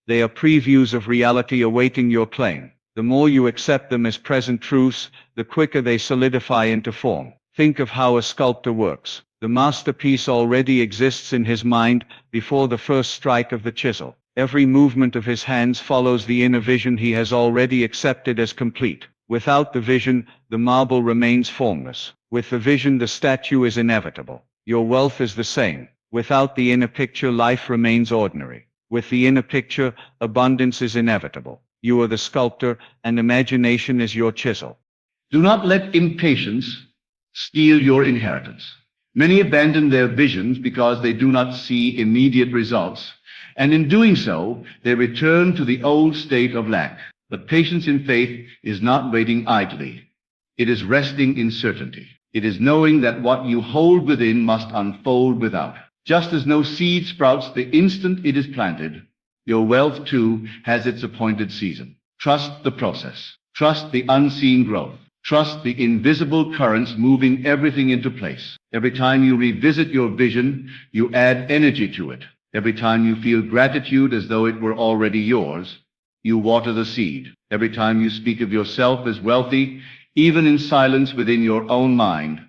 They are previews of reality awaiting your claim. The more you accept them as present truths, the quicker they solidify into form. Think of how a sculptor works. The masterpiece already exists in his mind before the first strike of the chisel. Every movement of his hands follows the inner vision he has already accepted as complete. Without the vision, the marble remains formless. With the vision, the statue is inevitable. Your wealth is the same. Without the inner picture, life remains ordinary. With the inner picture, abundance is inevitable. You are the sculptor, and imagination is your chisel. Do not let impatience steal your inheritance. Many abandon their visions because they do not see immediate results, and in doing so, they return to the old state of lack. But patience in faith is not waiting idly. It is resting in certainty. It is knowing that what you hold within must unfold without. Just as no seed sprouts the instant it is planted, your wealth too has its appointed season. Trust the process. Trust the unseen growth. Trust the invisible currents moving everything into place. Every time you revisit your vision, you add energy to it. Every time you feel gratitude as though it were already yours, you water the seed. Every time you speak of yourself as wealthy, even in silence within your own mind,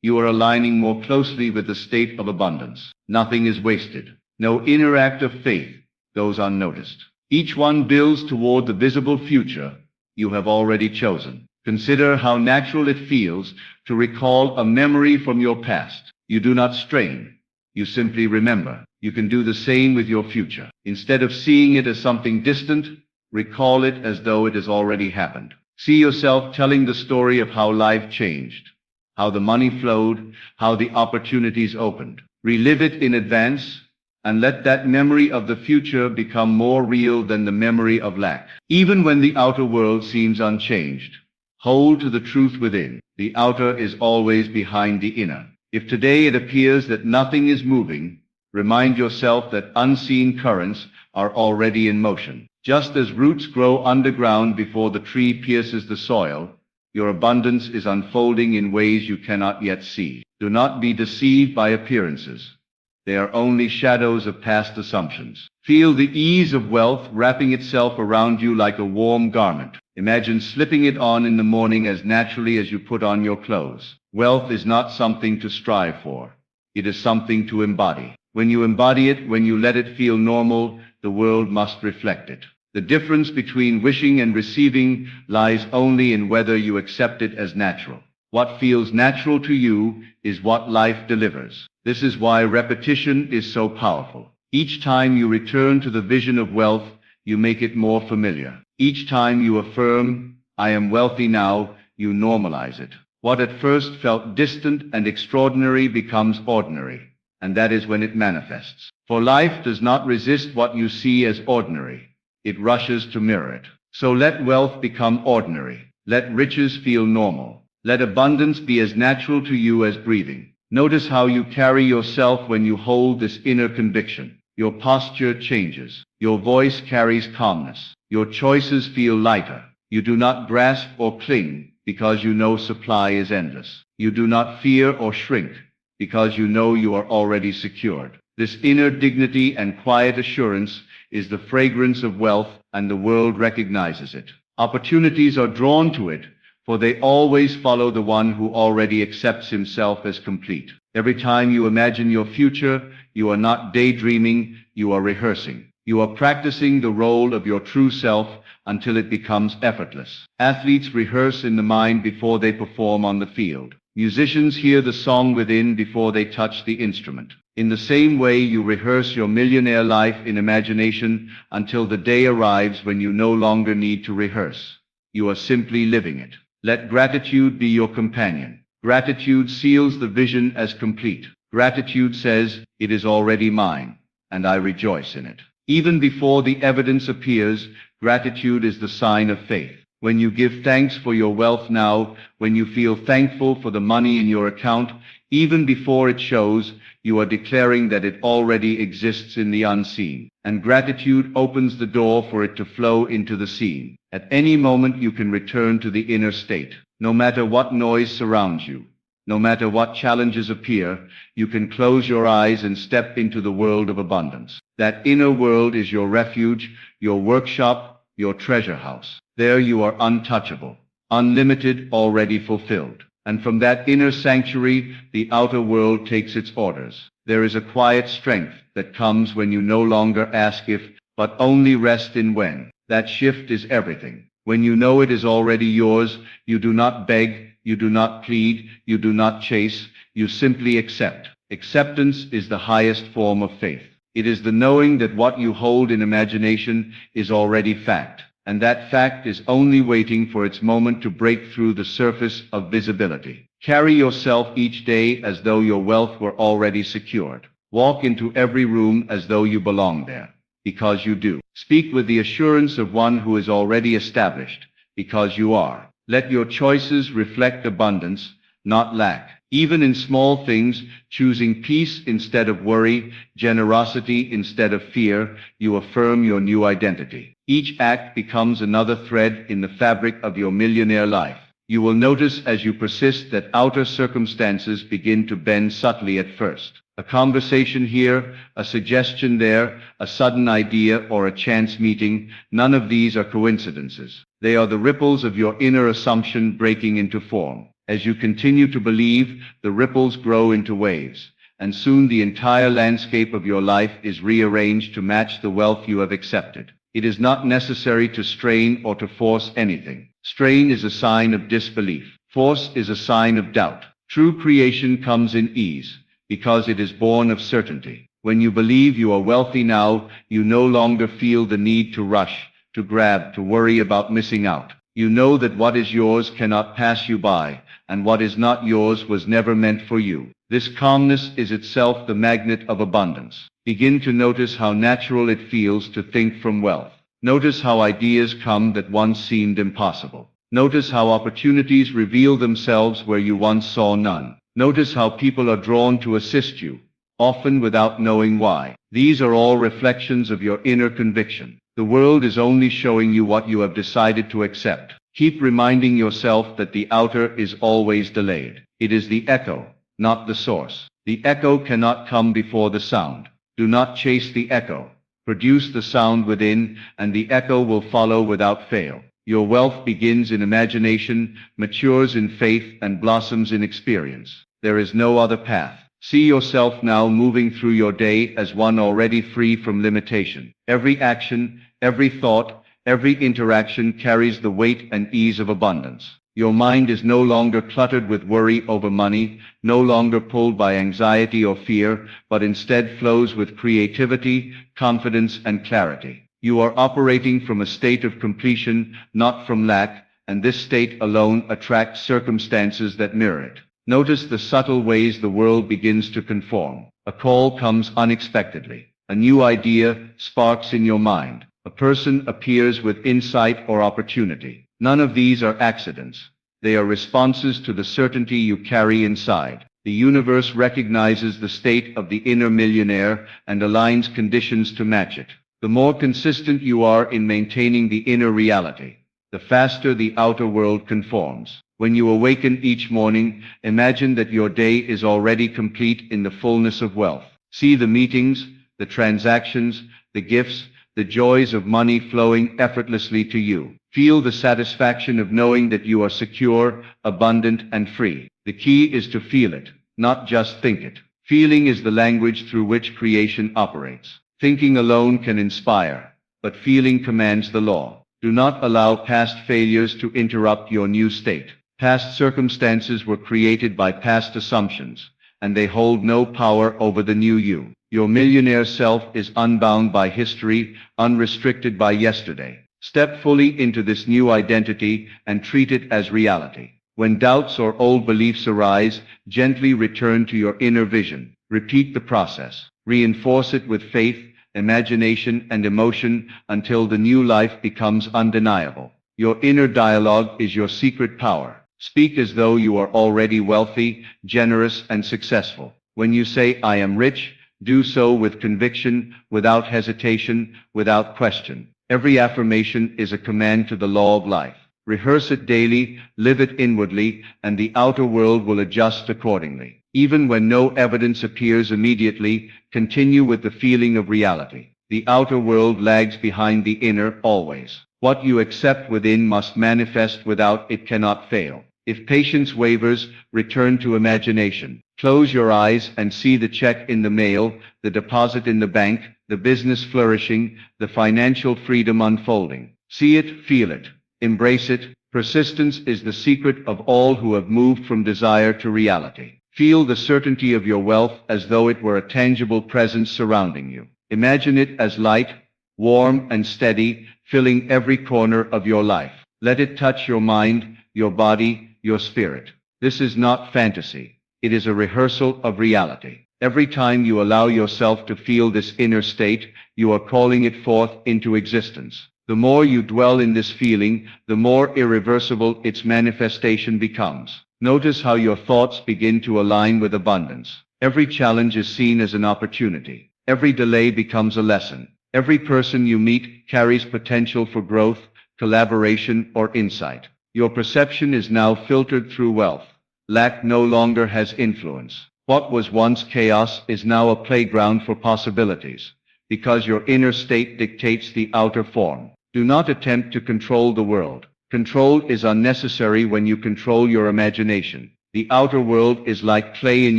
you are aligning more closely with the state of abundance. Nothing is wasted. No inner act of faith goes unnoticed. Each one builds toward the visible future you have already chosen. Consider how natural it feels to recall a memory from your past. You do not strain. You simply remember. You can do the same with your future. Instead of seeing it as something distant, recall it as though it has already happened. See yourself telling the story of how life changed, how the money flowed, how the opportunities opened. Relive it in advance, and let that memory of the future become more real than the memory of lack. Even when the outer world seems unchanged, hold to the truth within. The outer is always behind the inner. If today it appears that nothing is moving, remind yourself that unseen currents are already in motion. Just as roots grow underground before the tree pierces the soil, your abundance is unfolding in ways you cannot yet see. Do not be deceived by appearances. They are only shadows of past assumptions. Feel the ease of wealth wrapping itself around you like a warm garment. Imagine slipping it on in the morning as naturally as you put on your clothes. Wealth is not something to strive for. It is something to embody. When you embody it, when you let it feel normal, the world must reflect it. The difference between wishing and receiving lies only in whether you accept it as natural. What feels natural to you is what life delivers. This is why repetition is so powerful. Each time you return to the vision of wealth, you make it more familiar. Each time you affirm, "I am wealthy now," you normalize it. What at first felt distant and extraordinary becomes ordinary, and that is when it manifests. For life does not resist what you see as ordinary. It rushes to mirror it. So let wealth become ordinary. Let riches feel normal. Let abundance be as natural to you as breathing. Notice how you carry yourself when you hold this inner conviction. Your posture changes. Your voice carries calmness. Your choices feel lighter. You do not grasp or cling because you know supply is endless. You do not fear or shrink because you know you are already secured. This inner dignity and quiet assurance is the fragrance of wealth, and the world recognizes it. Opportunities are drawn to it, for they always follow the one who already accepts himself as complete. Every time you imagine your future, you are not daydreaming, you are rehearsing. You are practicing the role of your true self until it becomes effortless. Athletes rehearse in the mind before they perform on the field. Musicians hear the song within before they touch the instrument. In the same way, you rehearse your millionaire life in imagination until the day arrives when you no longer need to rehearse. You are simply living it. Let gratitude be your companion. Gratitude seals the vision as complete. Gratitude says, "It is already mine, and I rejoice in it." Even before the evidence appears, gratitude is the sign of faith. When you give thanks for your wealth now, when you feel thankful for the money in your account, even before it shows, you are declaring that it already exists in the unseen. And gratitude opens the door for it to flow into the seen. At any moment you can return to the inner state. No matter what noise surrounds you, no matter what challenges appear, you can close your eyes and step into the world of abundance. That inner world is your refuge, your workshop, your treasure house. There you are untouchable, unlimited, already fulfilled. And from that inner sanctuary, the outer world takes its orders. There is a quiet strength that comes when you no longer ask if, but only rest in when. That shift is everything. When you know it is already yours, you do not beg, you do not plead, you do not chase, you simply accept. Acceptance is the highest form of faith. It is the knowing that what you hold in imagination is already fact, and that fact is only waiting for its moment to break through the surface of visibility. Carry yourself each day as though your wealth were already secured. Walk into every room as though you belong there, because you do. Speak with the assurance of one who is already established, because you are. Let your choices reflect abundance, not lack. Even in small things, choosing peace instead of worry, generosity instead of fear, you affirm your new identity. Each act becomes another thread in the fabric of your millionaire life. You will notice as you persist that outer circumstances begin to bend subtly at first. A conversation here, a suggestion there, a sudden idea or a chance meeting, none of these are coincidences. They are the ripples of your inner assumption breaking into form. As you continue to believe, the ripples grow into waves, and soon the entire landscape of your life is rearranged to match the wealth you have accepted. It is not necessary to strain or to force anything. Strain is a sign of disbelief. Force is a sign of doubt. True creation comes in ease, because it is born of certainty. When you believe you are wealthy now, you no longer feel the need to rush, to grab, to worry about missing out. You know that what is yours cannot pass you by, and what is not yours was never meant for you. This calmness is itself the magnet of abundance. Begin to notice how natural it feels to think from wealth. Notice how ideas come that once seemed impossible. Notice how opportunities reveal themselves where you once saw none. Notice how people are drawn to assist you, often without knowing why. These are all reflections of your inner conviction. The world is only showing you what you have decided to accept. Keep reminding yourself that the outer is always delayed. It is the echo, not the source. The echo cannot come before the sound. Do not chase the echo. Produce the sound within, and the echo will follow without fail. Your wealth begins in imagination, matures in faith, and blossoms in experience. There is no other path. See yourself now moving through your day as one already free from limitation. Every action, every thought, every interaction carries the weight and ease of abundance. Your mind is no longer cluttered with worry over money, no longer pulled by anxiety or fear, but instead flows with creativity, confidence, and clarity. You are operating from a state of completion, not from lack, and this state alone attracts circumstances that mirror it. Notice the subtle ways the world begins to conform. A call comes unexpectedly. A new idea sparks in your mind. A person appears with insight or opportunity. None of these are accidents. They are responses to the certainty you carry inside. The universe recognizes the state of the inner millionaire and aligns conditions to match it. The more consistent you are in maintaining the inner reality, the faster the outer world conforms. When you awaken each morning, imagine that your day is already complete in the fullness of wealth. See the meetings, the transactions, the gifts, the joys of money flowing effortlessly to you. Feel the satisfaction of knowing that you are secure, abundant, and free. The key is to feel it, not just think it. Feeling is the language through which creation operates. Thinking alone can inspire, but feeling commands the law. Do not allow past failures to interrupt your new state. Past circumstances were created by past assumptions, and they hold no power over the new you. Your millionaire self is unbound by history, unrestricted by yesterday. Step fully into this new identity and treat it as reality. When doubts or old beliefs arise, gently return to your inner vision. Repeat the process. Reinforce it with faith, imagination, and emotion until the new life becomes undeniable. Your inner dialogue is your secret power. Speak as though you are already wealthy, generous, and successful. When you say, "I am rich," do so with conviction, without hesitation, without question. Every affirmation is a command to the law of life. Rehearse it daily, live it inwardly, and the outer world will adjust accordingly. Even when no evidence appears immediately, continue with the feeling of reality. The outer world lags behind the inner always. What you accept within must manifest without it cannot fail. If patience wavers, return to imagination. Close your eyes and see the check in the mail, the deposit in the bank, the business flourishing, the financial freedom unfolding. See it, feel it, embrace it. Persistence is the secret of all who have moved from desire to reality. Feel the certainty of your wealth as though it were a tangible presence surrounding you. Imagine it as light, warm, and steady, filling every corner of your life. Let it touch your mind, your body, your spirit. This is not fantasy. It is a rehearsal of reality. Every time you allow yourself to feel this inner state, you are calling it forth into existence. The more you dwell in this feeling, the more irreversible its manifestation becomes. Notice how your thoughts begin to align with abundance. Every challenge is seen as an opportunity. Every delay becomes a lesson. Every person you meet carries potential for growth, collaboration, or insight. Your perception is now filtered through wealth. Lack no longer has influence. What was once chaos is now a playground for possibilities, because your inner state dictates the outer form. Do not attempt to control the world. Control is unnecessary when you control your imagination. The outer world is like clay in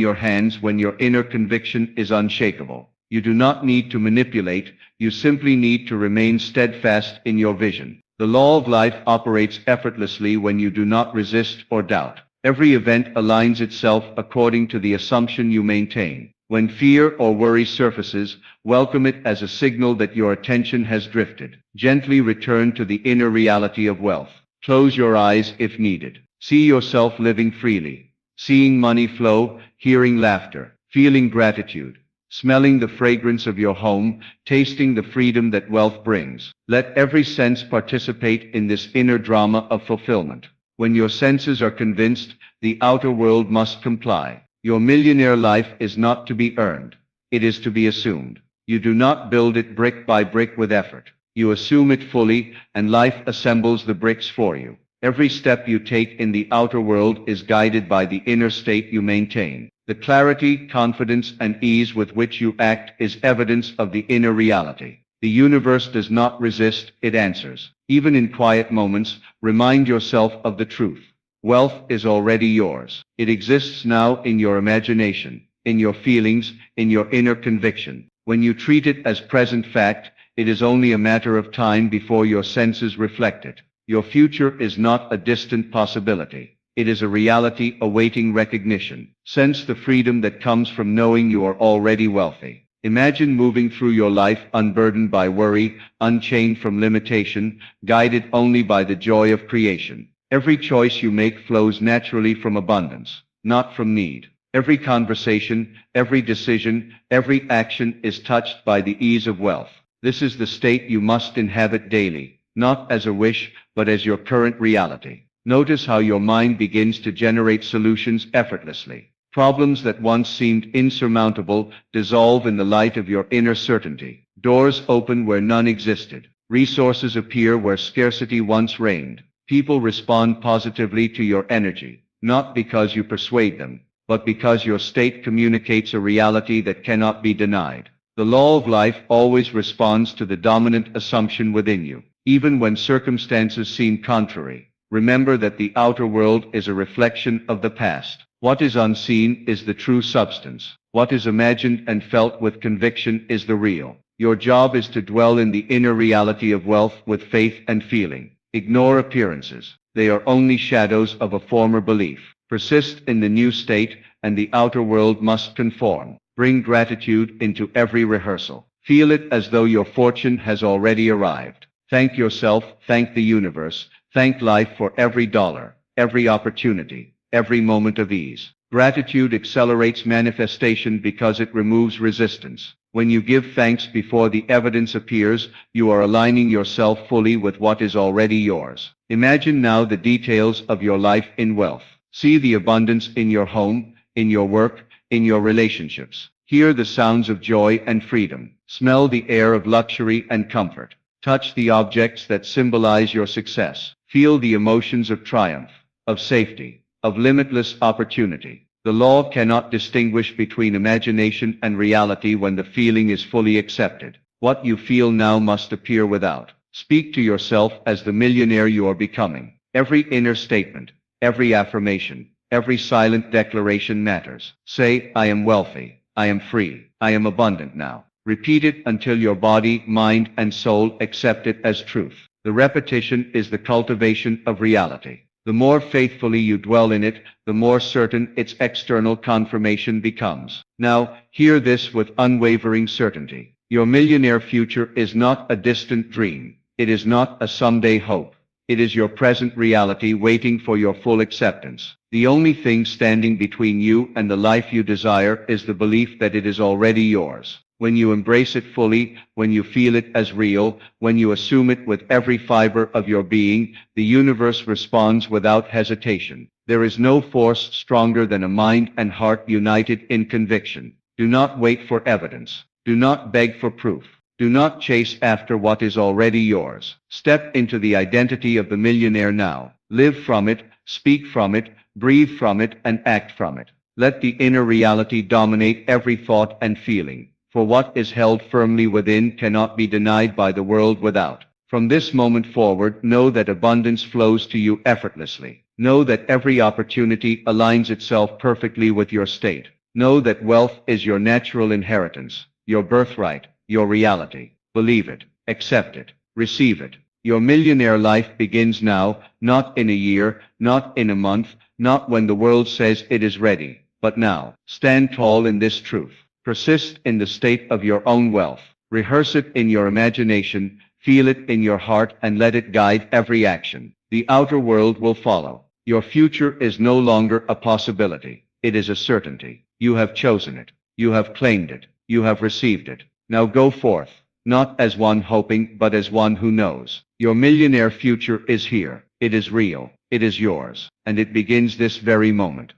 your hands when your inner conviction is unshakable. You do not need to manipulate, you simply need to remain steadfast in your vision. The law of life operates effortlessly when you do not resist or doubt. Every event aligns itself according to the assumption you maintain. When fear or worry surfaces, welcome it as a signal that your attention has drifted. Gently return to the inner reality of wealth. Close your eyes if needed. See yourself living freely, seeing money flow, hearing laughter, feeling gratitude, smelling the fragrance of your home, tasting the freedom that wealth brings. Let every sense participate in this inner drama of fulfillment. When your senses are convinced, the outer world must comply. Your millionaire life is not to be earned. It is to be assumed. You do not build it brick by brick with effort. You assume it fully, and life assembles the bricks for you. Every step you take in the outer world is guided by the inner state you maintain. The clarity, confidence, and ease with which you act is evidence of the inner reality. The universe does not resist, it answers. Even in quiet moments, remind yourself of the truth. Wealth is already yours. It exists now in your imagination, in your feelings, in your inner conviction. When you treat it as present fact, it is only a matter of time before your senses reflect it. Your future is not a distant possibility. It is a reality awaiting recognition. Sense the freedom that comes from knowing you are already wealthy. Imagine moving through your life unburdened by worry, unchained from limitation, guided only by the joy of creation. Every choice you make flows naturally from abundance, not from need. Every conversation, every decision, every action is touched by the ease of wealth. This is the state you must inhabit daily, not as a wish, but as your current reality. Notice how your mind begins to generate solutions effortlessly. Problems that once seemed insurmountable dissolve in the light of your inner certainty. Doors open where none existed. Resources appear where scarcity once reigned. People respond positively to your energy, not because you persuade them, but because your state communicates a reality that cannot be denied. The law of life always responds to the dominant assumption within you, even when circumstances seem contrary. Remember that the outer world is a reflection of the past. What is unseen is the true substance. What is imagined and felt with conviction is the real. Your job is to dwell in the inner reality of wealth with faith and feeling. Ignore appearances. They are only shadows of a former belief. Persist in the new state, and the outer world must conform. Bring gratitude into every rehearsal. Feel it as though your fortune has already arrived. Thank yourself, thank the universe, thank life for every dollar, every opportunity, every moment of ease. Gratitude accelerates manifestation because it removes resistance. When you give thanks before the evidence appears, you are aligning yourself fully with what is already yours. Imagine now the details of your life in wealth. See the abundance in your home, in your work, in your relationships. Hear the sounds of joy and freedom. Smell the air of luxury and comfort. Touch the objects that symbolize your success. Feel the emotions of triumph, of safety, of limitless opportunity. The law cannot distinguish between imagination and reality when the feeling is fully accepted. What you feel now must appear without. Speak to yourself as the millionaire you are becoming. Every inner statement, every affirmation, every silent declaration matters. Say, I am wealthy, I am free, I am abundant now. Repeat it until your body, mind, and soul accept it as truth. The repetition is the cultivation of reality. The more faithfully you dwell in it, the more certain its external confirmation becomes. Now, hear this with unwavering certainty. Your millionaire future is not a distant dream. It is not a someday hope. It is your present reality waiting for your full acceptance. The only thing standing between you and the life you desire is the belief that it is already yours. When you embrace it fully, when you feel it as real, when you assume it with every fiber of your being, the universe responds without hesitation. There is no force stronger than a mind and heart united in conviction. Do not wait for evidence. Do not beg for proof. Do not chase after what is already yours. Step into the identity of the millionaire now. Live from it, speak from it, breathe from it, and act from it. Let the inner reality dominate every thought and feeling. For what is held firmly within cannot be denied by the world without. From this moment forward, know that abundance flows to you effortlessly. Know that every opportunity aligns itself perfectly with your state. Know that wealth is your natural inheritance, your birthright, your reality. Believe it, accept it, receive it. Your millionaire life begins now, not in a year, not in a month, not when the world says it is ready, but now. Stand tall in this truth. Persist in the state of your own wealth. Rehearse it in your imagination, feel it in your heart, and let it guide every action. The outer world will follow. Your future is no longer a possibility. It is a certainty. You have chosen it. You have claimed it. You have received it. Now go forth, not as one hoping, but as one who knows. Your millionaire future is here. It is real. It is yours. And it begins this very moment.